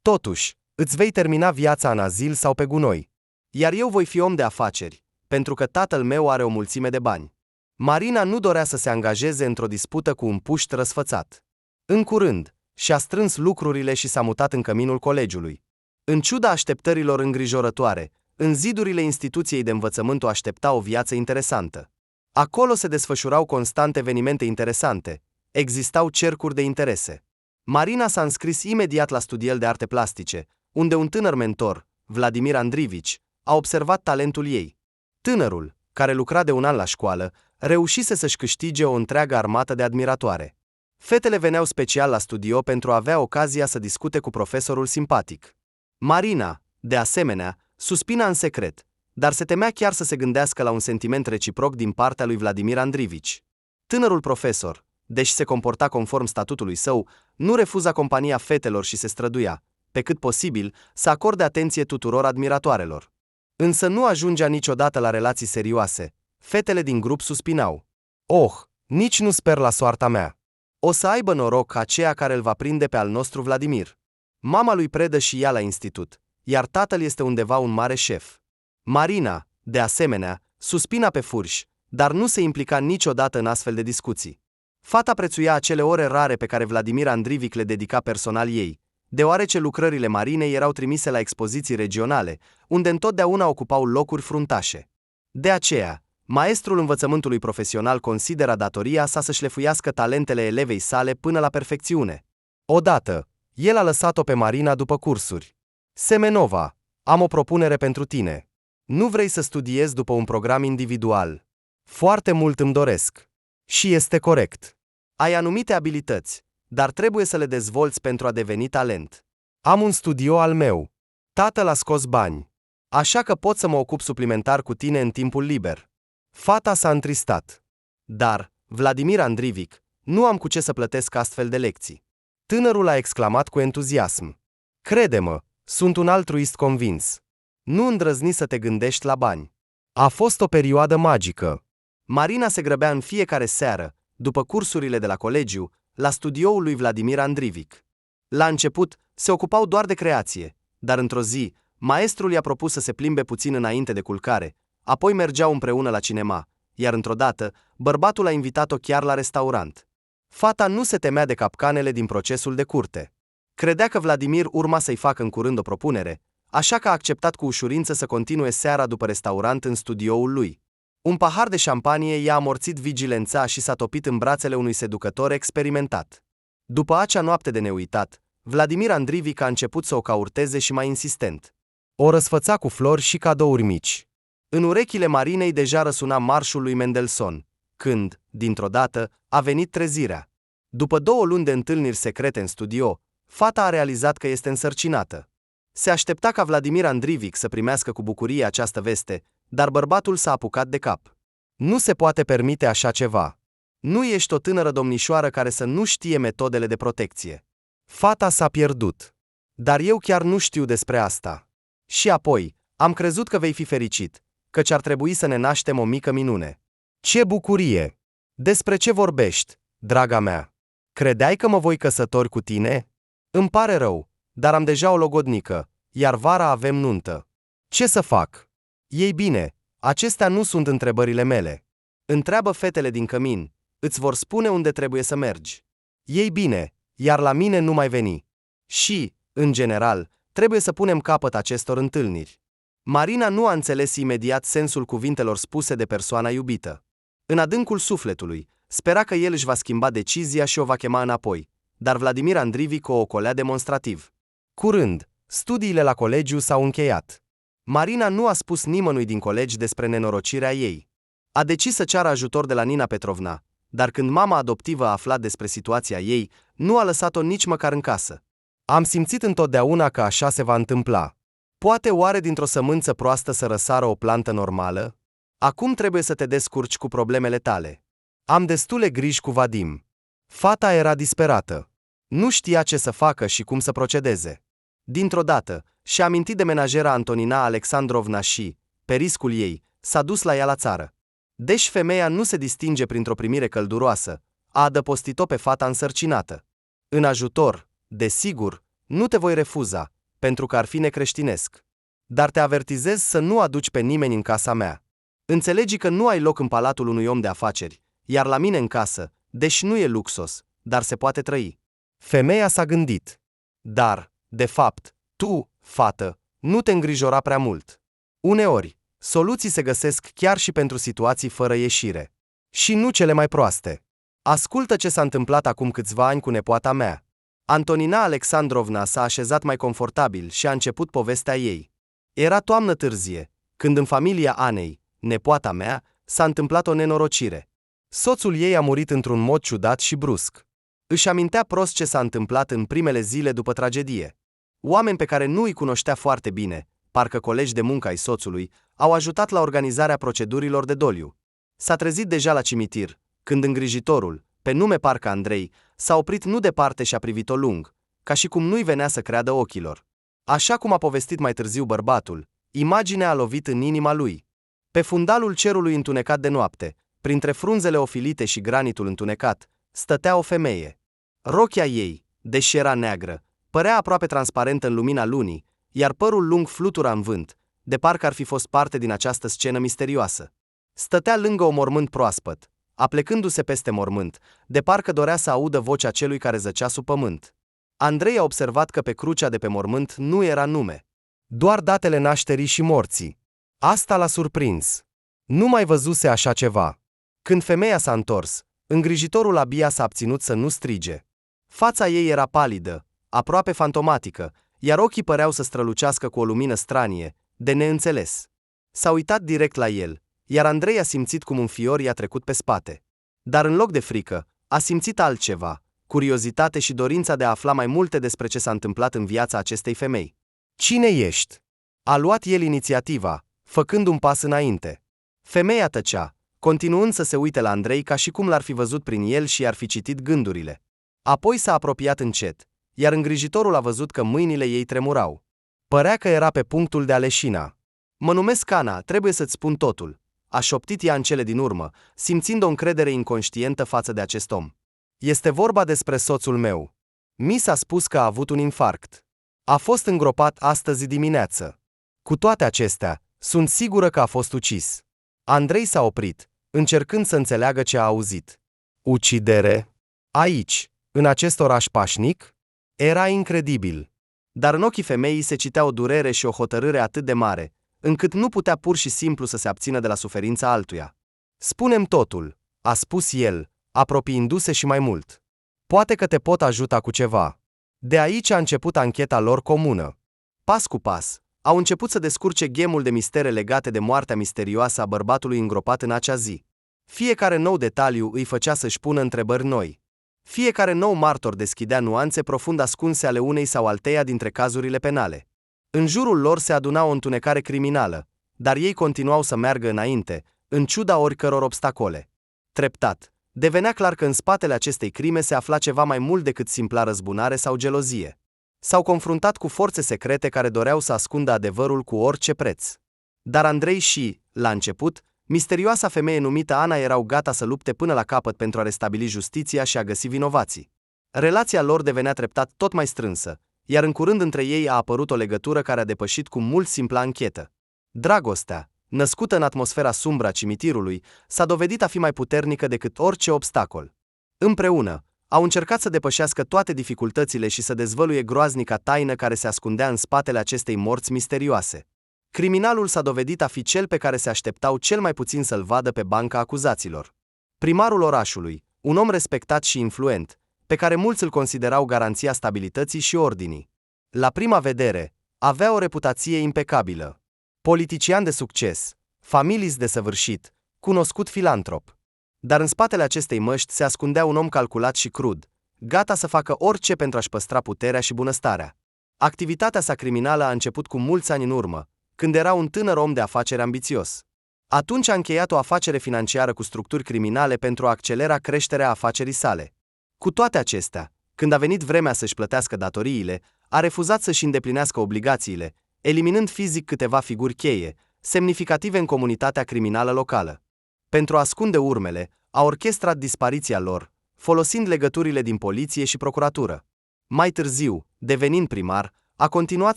Totuși, îți vei termina viața în azil sau pe gunoi. Iar eu voi fi om de afaceri, pentru că tatăl meu are o mulțime de bani. Marina nu dorea să se angajeze într-o dispută cu un puști răsfățat. În curând, și-a strâns lucrurile și s-a mutat în căminul colegiului. În ciuda așteptărilor îngrijorătoare, în zidurile instituției de învățământ o aștepta o viață interesantă. Acolo se desfășurau constant evenimente interesante, existau cercuri de interese. Marina s-a înscris imediat la studiul de arte plastice, unde un tânăr mentor, Vladimir Andrivici, a observat talentul ei. Tânărul, care lucra de un an la școală, reușise să-și câștige o întreagă armată de admiratoare. Fetele veneau special la studio pentru a avea ocazia să discute cu profesorul simpatic. Marina, de asemenea, suspina în secret, dar se temea chiar să se gândească la un sentiment reciproc din partea lui Vladimir Andrivici. Tânărul profesor, deși se comporta conform statutului său, nu refuza compania fetelor și se străduia, pe cât posibil, să acorde atenție tuturor admiratoarelor. Însă nu ajungea niciodată la relații serioase. Fetele din grup suspinau. Oh, nici nu sper la soarta mea. O să aibă noroc aceea care îl va prinde pe al nostru Vladimir. Mama lui predă și ea la institut, iar tatăl este undeva un mare șef. Marina, de asemenea, suspina pe furși, dar nu se implica niciodată în astfel de discuții. Fata prețuia acele ore rare pe care Vladimir Andrivic le dedica personal ei, deoarece lucrările Marinei erau trimise la expoziții regionale, unde întotdeauna ocupau locuri fruntașe. De aceea, maestrul învățământului profesional considera datoria sa să șlefuiască talentele elevei sale până la perfecțiune. Odată, el a lăsat-o pe Marina după cursuri. Semenova, am o propunere pentru tine. Nu vrei să studiezi după un program individual? Foarte mult îmi doresc. Și este corect. Ai anumite abilități, dar trebuie să le dezvolți pentru a deveni talent. Am un studio al meu. Tatăl a scos bani. Așa că pot să mă ocup suplimentar cu tine în timpul liber. Fata s-a întristat. Dar, Vladimir Andrivic, nu am cu ce să plătesc astfel de lecții. Tânărul a exclamat cu entuziasm. Crede-mă, sunt un altruist convins. Nu îndrăzni să te gândești la bani. A fost o perioadă magică. Marina se grăbea în fiecare seară, după cursurile de la colegiu, la studioul lui Vladimir Andrivic. La început, se ocupau doar de creație, dar într-o zi, maestrul i-a propus să se plimbe puțin înainte de culcare, apoi mergeau împreună la cinema, iar într-o dată, bărbatul a invitat-o chiar la restaurant. Fata nu se temea de capcanele din procesul de curte. Credea că Vladimir urma să-i facă în curând o propunere, așa că a acceptat cu ușurință să continue seara după restaurant în studioul lui. Un pahar de șampanie i-a amorțit vigilența și s-a topit în brațele unui seducător experimentat. După acea noapte de neuitat, Vladimir Andrivic a început să o caurteze și mai insistent. O răsfăța cu flori și cadouri mici. În urechile Marinei deja răsuna marșul lui Mendelssohn, când, dintr-o dată, a venit trezirea. După 2 luni de întâlniri secrete în studio, fata a realizat că este însărcinată. Se aștepta ca Vladimir Andriivic să primească cu bucurie această veste, dar bărbatul s-a apucat de cap. Nu se poate permite așa ceva. Nu ești o tânără domnișoară care să nu știe metodele de protecție. Fata s-a pierdut. Dar eu chiar nu știu despre asta. Și apoi, am crezut că vei fi fericit, căci ar trebui să ne naștem o mică minune. Ce bucurie! Despre ce vorbești, draga mea? Credeai că mă voi căsători cu tine? Îmi pare rău, dar am deja o logodnică, iar vara avem nuntă. Ce să fac? Ei bine, acestea nu sunt întrebările mele. Întreabă fetele din cămin, îți vor spune unde trebuie să mergi. Ei bine, iar la mine nu mai veni. Și, în general, trebuie să punem capăt acestor întâlniri. Marina nu a înțeles imediat sensul cuvintelor spuse de persoana iubită. În adâncul sufletului, spera că el își va schimba decizia și o va chema înapoi, dar Vladimir Andriivic o ocolea demonstrativ. Curând, studiile la colegiu s-au încheiat. Marina nu a spus nimănui din colegi despre nenorocirea ei. A decis să ceară ajutor de la Nina Petrovna, dar când mama adoptivă a aflat despre situația ei, nu a lăsat-o nici măcar în casă. Am simțit întotdeauna că așa se va întâmpla. Poate oare dintr-o sămânță proastă să răsară o plantă normală? Acum trebuie să te descurci cu problemele tale. Am destule griji cu Vadim. Fata era disperată. Nu știa ce să facă și cum să procedeze. Dintr-o dată, și-a amintit de menajera Antonina Alexandrovna și, pe riscul ei, s-a dus la ea la țară. Deși femeia nu se distinge printr-o primire călduroasă, a adăpostit-o pe fata însărcinată. În ajutor, desigur, nu te voi refuza, pentru că ar fi necreștinesc. Dar te avertizez să nu aduci pe nimeni în casa mea. Înțelegi că nu ai loc în palatul unui om de afaceri, iar la mine în casă, deși nu e luxos, dar se poate trăi. Femeia s-a gândit. Dar, de fapt, tu, fată, nu te îngrijora prea mult. Uneori, soluții se găsesc chiar și pentru situații fără ieșire. Și nu cele mai proaste. Ascultă ce s-a întâmplat acum câțiva ani cu nepoata mea. Antonina Alexandrovna s-a așezat mai confortabil și a început povestea ei. Era toamnă târzie, când în familia Anei, nepoata mea, s-a întâmplat o nenorocire. Soțul ei a murit într-un mod ciudat și brusc. Își amintea prost ce s-a întâmplat în primele zile după tragedie. Oameni pe care nu îi cunoștea foarte bine, parcă colegi de muncă ai soțului, au ajutat la organizarea procedurilor de doliu. S-a trezit deja la cimitir, când îngrijitorul, pe nume parcă Andrei, s-a oprit nu departe și a privit-o lung, ca și cum nu-i venea să creadă ochilor. Așa cum a povestit mai târziu bărbatul, imaginea a lovit în inima lui. Pe fundalul cerului întunecat de noapte, printre frunzele ofilite și granitul întunecat, stătea o femeie. Rochia ei, deși era neagră, părea aproape transparentă în lumina lunii, iar părul lung flutura în vânt, de parcă ar fi fost parte din această scenă misterioasă. Stătea lângă un mormânt proaspăt, aplecându-se peste mormânt, de parcă dorea să audă vocea celui care zăcea sub pământ. Andrei a observat că pe crucea de pe mormânt nu era nume, doar datele nașterii și morții. Asta l-a surprins. Nu mai văzuse așa ceva. Când femeia s-a întors, îngrijitorul abia s-a abținut să nu strige. Fața ei era palidă, aproape fantomatică, iar ochii păreau să strălucească cu o lumină stranie, de neînțeles. S-a uitat direct la el, iar Andrei a simțit cum un fior i-a trecut pe spate. Dar în loc de frică, a simțit altceva, curiozitate și dorința de a afla mai multe despre ce s-a întâmplat în viața acestei femei. Cine ești? A luat el inițiativa, făcând un pas înainte. Femeia tăcea, continuând să se uite la Andrei ca și cum l-ar fi văzut prin el și i-ar fi citit gândurile. Apoi s-a apropiat încet, iar îngrijitorul a văzut că mâinile ei tremurau. Părea că era pe punctul de a leșina. Mă numesc Ana, trebuie să-ți spun totul, a șoptit ea în cele din urmă, simțind o încredere inconștientă față de acest om. Este vorba despre soțul meu. Mi s-a spus că a avut un infarct. A fost îngropat astăzi dimineață. Cu toate acestea, sunt sigură că a fost ucis. Andrei s-a oprit, încercând să înțeleagă ce a auzit. Ucidere? Aici, în acest oraș pașnic? Era incredibil. Dar în ochii femeii se citea o durere și o hotărâre atât de mare, încât nu putea pur și simplu să se abțină de la suferința altuia. Spune-mi totul, a spus el, apropiindu-se și mai mult. Poate că te pot ajuta cu ceva. De aici a început ancheta lor comună. Pas cu pas, au început să descurce ghemul de mistere legate de moartea misterioasă a bărbatului îngropat în acea zi. Fiecare nou detaliu îi făcea să-și pună întrebări noi. Fiecare nou martor deschidea nuanțe profund ascunse ale unei sau alteia dintre cazurile penale. În jurul lor se aduna o întunecare criminală, dar ei continuau să meargă înainte, în ciuda oricăror obstacole. Treptat, devenea clar că în spatele acestei crime se afla ceva mai mult decât simpla răzbunare sau gelozie. S-au confruntat cu forțe secrete care doreau să ascundă adevărul cu orice preț. Dar Andrei și, la început, misterioasa femeie numită Ana erau gata să lupte până la capăt pentru a restabili justiția și a găsi vinovații. Relația lor devenea treptat tot mai strânsă, iar în curând între ei a apărut o legătură care a depășit cu mult simpla anchetă. Dragostea, născută în atmosfera sumbră a cimitirului, s-a dovedit a fi mai puternică decât orice obstacol. Împreună, au încercat să depășească toate dificultățile și să dezvăluie groaznica taină care se ascundea în spatele acestei morți misterioase. Criminalul s-a dovedit a fi cel pe care se așteptau cel mai puțin să-l vadă pe banca acuzaților. Primarul orașului, un om respectat și influent, pe care mulți îl considerau garanția stabilității și ordinii. La prima vedere, avea o reputație impecabilă. Politician de succes, familist desăvârșit, cunoscut filantrop. Dar în spatele acestei măști se ascundea un om calculat și crud, gata să facă orice pentru a-și păstra puterea și bunăstarea. Activitatea sa criminală a început cu mulți ani în urmă, când era un tânăr om de afaceri ambițios. Atunci a încheiat o afacere financiară cu structuri criminale pentru a accelera creșterea afacerii sale. Cu toate acestea, când a venit vremea să-și plătească datoriile, a refuzat să-și îndeplinească obligațiile, eliminând fizic câteva figuri cheie, semnificative în comunitatea criminală locală. Pentru a ascunde urmele, a orchestrat dispariția lor, folosind legăturile din poliție și procuratură. Mai târziu, devenind primar, a continuat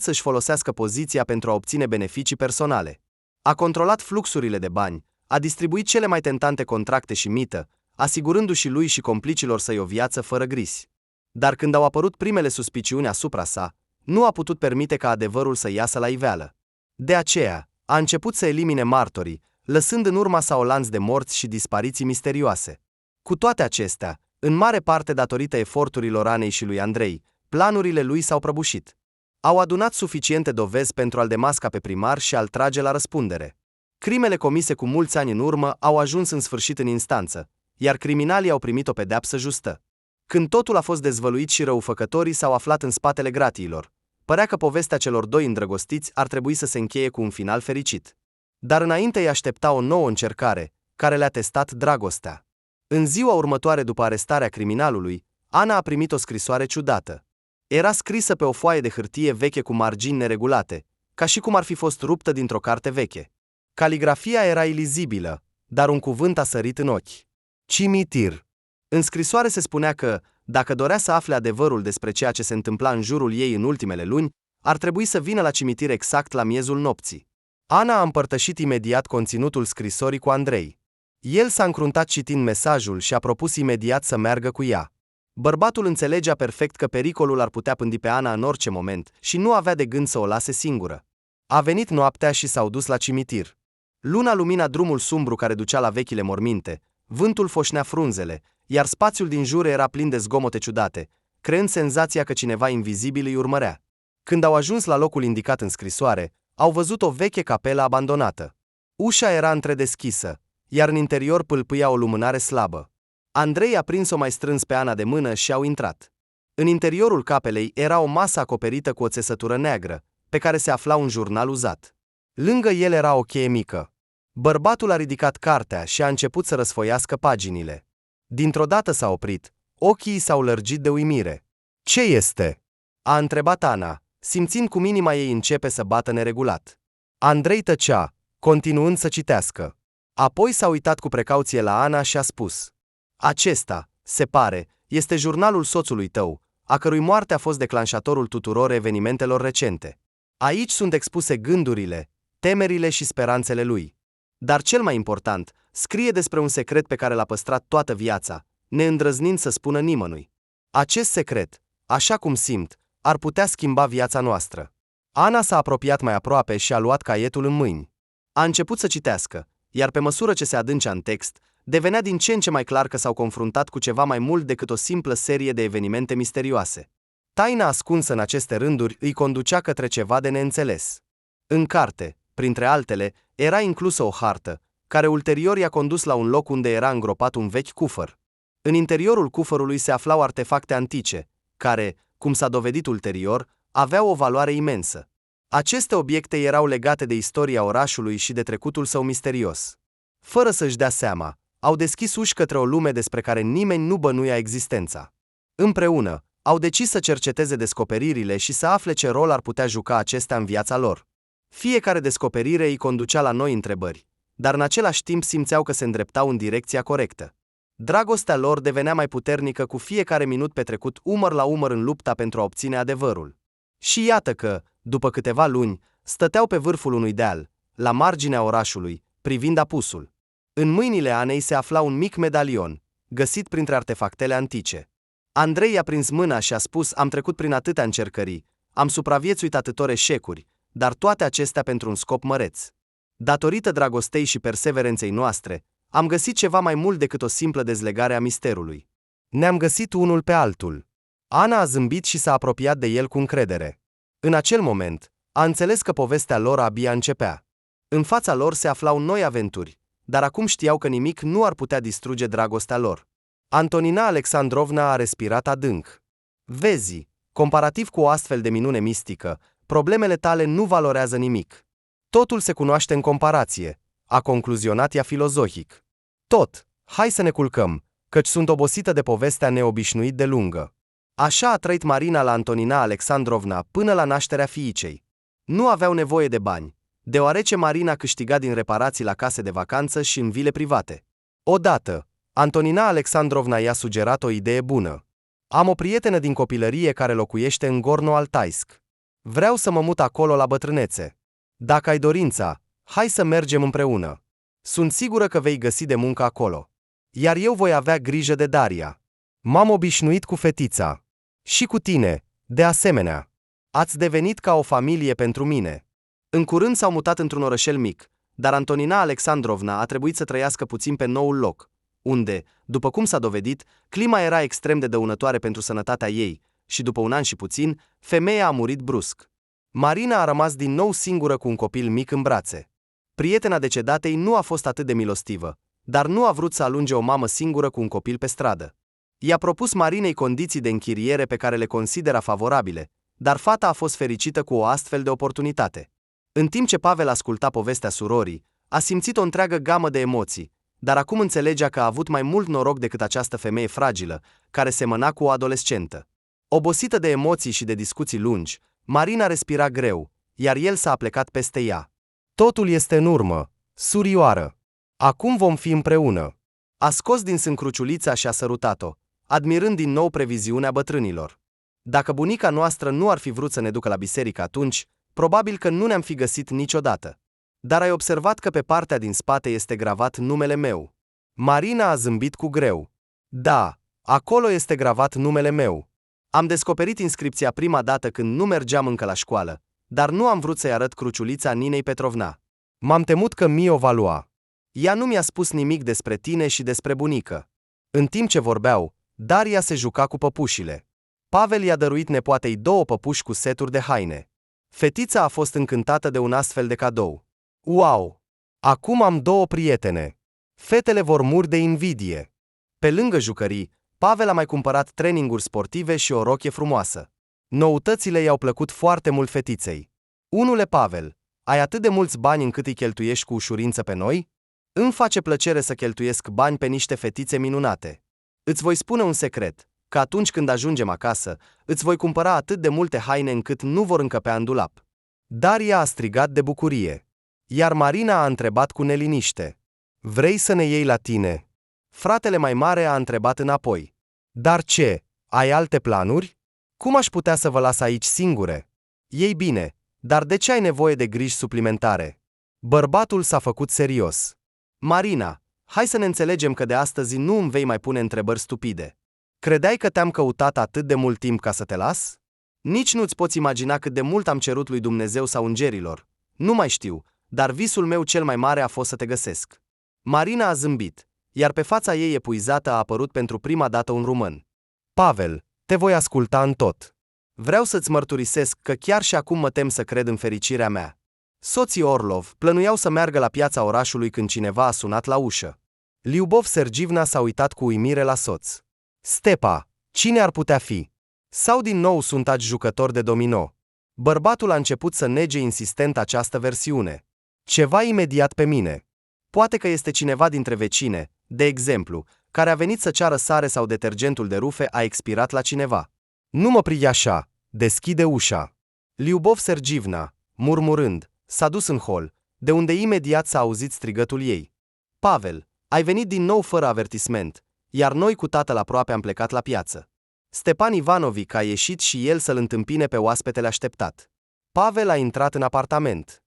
să-și folosească poziția pentru a obține beneficii personale. A controlat fluxurile de bani, a distribuit cele mai tentante contracte și mită, asigurându-și lui și complicilor săi o viață fără grisi. Dar când au apărut primele suspiciuni asupra sa, nu a putut permite ca adevărul să iasă la iveală. De aceea, a început să elimine martorii, lăsând în urma sa o lanț de morți și dispariții misterioase. Cu toate acestea, în mare parte datorită eforturilor Anei și lui Andrei, planurile lui s-au prăbușit. Au adunat suficiente dovezi pentru a-l demasca pe primar și a-l trage la răspundere. Crimele comise cu mulți ani în urmă au ajuns în sfârșit în instanță, iar criminalii au primit o pedeapsă justă. Când totul a fost dezvăluit și răufăcătorii s-au aflat în spatele gratiilor, părea că povestea celor doi îndrăgostiți ar trebui să se încheie cu un final fericit. Dar înainte îi aștepta o nouă încercare, care le-a testat dragostea. În ziua următoare după arestarea criminalului, Ana a primit o scrisoare ciudată. Era scrisă pe o foaie de hârtie veche cu margini neregulate, ca și cum ar fi fost ruptă dintr-o carte veche. Caligrafia era ilizibilă, dar un cuvânt a sărit în ochi. Cimitir. În scrisoare se spunea că, dacă dorea să afle adevărul despre ceea ce se întâmpla în jurul ei în ultimele luni, ar trebui să vină la cimitir exact la miezul nopții. Ana a împărtășit imediat conținutul scrisorii cu Andrei. El s-a încruntat citind mesajul și a propus imediat să meargă cu ea. Bărbatul înțelegea perfect că pericolul ar putea pândi pe Ana în orice moment și nu avea de gând să o lase singură. A venit noaptea și s-au dus la cimitir. Luna lumina drumul sumbru care ducea la vechile morminte, vântul foșnea frunzele, iar spațiul din jur era plin de zgomote ciudate, creând senzația că cineva invizibil îi urmărea. Când au ajuns la locul indicat în scrisoare, au văzut o veche capelă abandonată. Ușa era întredeschisă, iar în interior pâlpâia o lumânare slabă. Andrei a prins-o mai strâns pe Ana de mână și au intrat. În interiorul capelei era o masă acoperită cu o țesătură neagră, pe care se afla un jurnal uzat. Lângă el era o cheie mică. Bărbatul a ridicat cartea și a început să răsfoiască paginile. Dintr-o dată s-a oprit, ochii s-au lărgit de uimire. Ce este?" a întrebat Ana, simțind cum inima ei începe să bată neregulat. Andrei tăcea, continuând să citească. Apoi s-a uitat cu precauție la Ana și a spus: Acesta, se pare, este jurnalul soțului tău, a cărui moarte a fost declanșatorul tuturor evenimentelor recente. Aici sunt expuse gândurile, temerile și speranțele lui. Dar cel mai important, scrie despre un secret pe care l-a păstrat toată viața, neîndrăznind să spună nimănui. Acest secret, așa cum simt, ar putea schimba viața noastră. Ana s-a apropiat mai aproape și a luat caietul în mâini. A început să citească, iar pe măsură ce se adâncea în text, devenea din ce în ce mai clar că s-au confruntat cu ceva mai mult decât o simplă serie de evenimente misterioase. Taina ascunsă în aceste rânduri îi conducea către ceva de neînțeles. În carte, printre altele, era inclusă o hartă, care ulterior i-a condus la un loc unde era îngropat un vechi cufăr. În interiorul cufărului se aflau artefacte antice, care, cum s-a dovedit ulterior, aveau o valoare imensă. Aceste obiecte erau legate de istoria orașului și de trecutul său misterios. Fără să-și dea seama, au deschis uși către o lume despre care nimeni nu bănuia existența. Împreună, au decis să cerceteze descoperirile și să afle ce rol ar putea juca acestea în viața lor. Fiecare descoperire îi conducea la noi întrebări, dar în același timp simțeau că se îndreptau în direcția corectă. Dragostea lor devenea mai puternică cu fiecare minut petrecut umăr la umăr în lupta pentru a obține adevărul. Și iată că, după câteva luni, stăteau pe vârful unui deal, la marginea orașului, privind apusul. În mâinile Anei se afla un mic medalion, găsit printre artefactele antice. Andrei i-a prins mâna și a spus: am trecut prin atâtea încercări, am supraviețuit atâtor eșecuri, dar toate acestea pentru un scop măreț. Datorită dragostei și perseverenței noastre, am găsit ceva mai mult decât o simplă dezlegare a misterului. Ne-am găsit unul pe altul. Ana a zâmbit și s-a apropiat de el cu încredere. În acel moment, a înțeles că povestea lor abia începea. În fața lor se aflau noi aventuri, dar acum știau că nimic nu ar putea distruge dragostea lor. Antonina Alexandrovna a respirat adânc. Vezi, comparativ cu o astfel de minune mistică, problemele tale nu valorează nimic. Totul se cunoaște în comparație, a concluzionat ea filozofic. Tot, hai să ne culcăm, căci sunt obosită de povestea neobișnuit de lungă. Așa a trăit Marina la Antonina Alexandrovna până la nașterea fiicei. Nu aveau nevoie de bani, deoarece Marina câștiga din reparații la case de vacanță și în vile private. Odată, Antonina Alexandrovna i-a sugerat o idee bună. Am o prietenă din copilărie care locuiește în Gorno-Altaisk. Vreau să mă mut acolo la bătrânețe. Dacă ai dorința, hai să mergem împreună. Sunt sigură că vei găsi de muncă acolo. Iar eu voi avea grijă de Daria. M-am obișnuit cu fetița. Și cu tine, de asemenea. Ați devenit ca o familie pentru mine. În curând s-au mutat într-un orășel mic, dar Antonina Alexandrovna a trebuit să trăiască puțin pe noul loc, unde, după cum s-a dovedit, clima era extrem de dăunătoare pentru sănătatea ei și după un an și puțin, femeia a murit brusc. Marina a rămas din nou singură cu un copil mic în brațe. Prietena decedatei nu a fost atât de milostivă, dar nu a vrut să alunge o mamă singură cu un copil pe stradă. I-a propus Marinei condiții de închiriere pe care le considera favorabile, dar fata a fost fericită cu o astfel de oportunitate. În timp ce Pavel asculta povestea surorii, a simțit o întreagă gamă de emoții, dar acum înțelegea că a avut mai mult noroc decât această femeie fragilă, care semăna cu o adolescentă. Obosită de emoții și de discuții lungi, Marina respira greu, iar el s-a aplecat peste ea. Totul este în urmă, surioară. Acum vom fi împreună. A scos din sân cruciulița și a sărutat-o, admirând din nou previziunea bătrânilor. Dacă bunica noastră nu ar fi vrut să ne ducă la biserică atunci, probabil că nu ne-am fi găsit niciodată. Dar ai observat că pe partea din spate este gravat numele meu. Marina a zâmbit cu greu. Da, acolo este gravat numele meu. Am descoperit inscripția prima dată când nu mergeam încă la școală, dar nu am vrut să-i arăt cruciulița Ninei Petrovna. M-am temut că mi-o va lua. Ea nu mi-a spus nimic despre tine și despre bunică. În timp ce vorbeau, Daria se juca cu păpușile. Pavel i-a dăruit nepoatei 2 păpuși cu seturi de haine. Fetița a fost încântată de un astfel de cadou. Wow! Acum am 2 prietene. Fetele vor muri de invidie. Pe lângă jucării, Pavel a mai cumpărat traininguri sportive și o rochie frumoasă. Noutățile i-au plăcut foarte mult fetiței. Unule Pavel, ai atât de mulți bani încât îi cheltuiești cu ușurință pe noi? Îmi face plăcere să cheltuiesc bani pe niște fetițe minunate. Îți voi spune un secret, că atunci când ajungem acasă, îți voi cumpăra atât de multe haine încât nu vor încăpea în dulap. Daria a strigat de bucurie. Iar Marina a întrebat cu neliniște. Vrei să ne iei la tine? Fratele mai mare a întrebat înapoi. Dar ce, ai alte planuri? Cum aș putea să vă las aici singure? Ei bine, dar de ce ai nevoie de griji suplimentare? Bărbatul s-a făcut serios. Marina, hai să ne înțelegem că de astăzi nu îmi vei mai pune întrebări stupide. Credeai că te-am căutat atât de mult timp ca să te las? Nici nu-ți poți imagina cât de mult am cerut lui Dumnezeu sau îngerilor. Nu mai știu, dar visul meu cel mai mare a fost să te găsesc. Marina a zâmbit, iar pe fața ei epuizată a apărut pentru prima dată un rumân. Pavel, te voi asculta în tot. Vreau să-ți mărturisesc că chiar și acum mă tem să cred în fericirea mea. Soții Orlov plănuiau să meargă la piața orașului când cineva a sunat la ușă. Lyubov Sergievna s-a uitat cu uimire la soț. Stepa, cine ar putea fi? Sau din nou sunt aci jucători de domino? Bărbatul a început să nege insistent această versiune. Ceva imediat pe mine. Poate că este cineva dintre vecine, de exemplu, care a venit să ceară sare sau detergentul de rufe a expirat la cineva. Nu mă prigi așa, deschide ușa. Lyubov Sergievna, murmurând, s-a dus în hol, de unde imediat s-a auzit strigătul ei. Pavel, ai venit din nou fără avertisment, iar noi cu tatăl aproape am plecat la piață. Stepan Ivanovic a ieșit și el să-l întâmpine pe oaspetele așteptat. Pavel a intrat în apartament.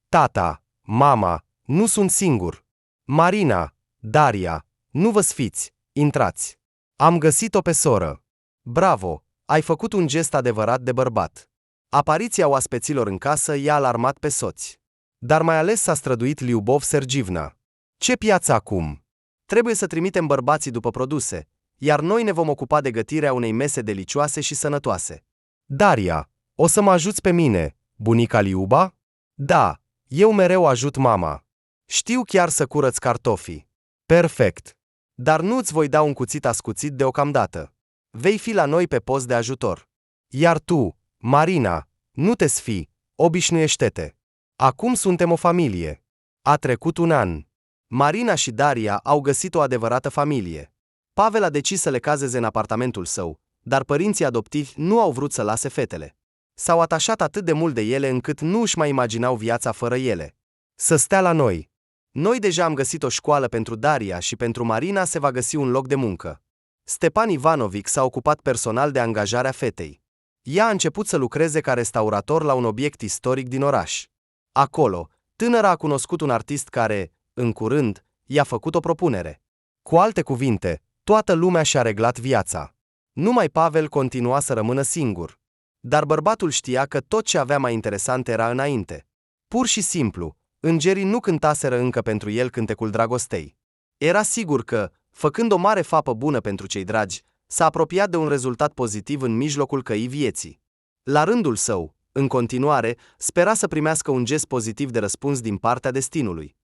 Tata, mama, nu sunt singur. Marina, Daria, nu vă sfiți, intrați. Am găsit-o pe soră. Bravo, ai făcut un gest adevărat de bărbat. Apariția oaspeților în casă i-a alarmat pe soți. Dar mai ales s-a străduit Lyubov Sergievna. Ce piață acum? Trebuie să trimitem bărbații după produse, iar noi ne vom ocupa de gătirea unei mese delicioase și sănătoase. Daria, o să mă ajuți pe mine, bunica Liuba? Da, eu mereu ajut mama. Știu chiar să curăț cartofii. Perfect. Dar nu-ți voi da un cuțit ascuțit deocamdată. Vei fi la noi pe post de ajutor. Iar tu, Marina, nu te sfii, obișnuiește-te. Acum suntem o familie. A trecut un an. Marina și Daria au găsit o adevărată familie. Pavel a decis să le cazeze în apartamentul său, dar părinții adoptivi nu au vrut să lase fetele. S-au atașat atât de mult de ele încât nu își mai imaginau viața fără ele. Să stea la noi. Noi deja am găsit o școală pentru Daria și pentru Marina se va găsi un loc de muncă. Stepan Ivanovic s-a ocupat personal de angajarea fetei. Ea a început să lucreze ca restaurator la un obiect istoric din oraș. Acolo, tânăra a cunoscut un artist care, în curând, i-a făcut o propunere. Cu alte cuvinte, toată lumea și-a reglat viața. Numai Pavel continua să rămână singur. Dar bărbatul știa că tot ce avea mai interesant era înainte. Pur și simplu, îngerii nu cântaseră încă pentru el cântecul dragostei. Era sigur că, făcând o mare fapă bună pentru cei dragi, s-a apropiat de un rezultat pozitiv în mijlocul căii vieții. La rândul său, în continuare, spera să primească un gest pozitiv de răspuns din partea destinului.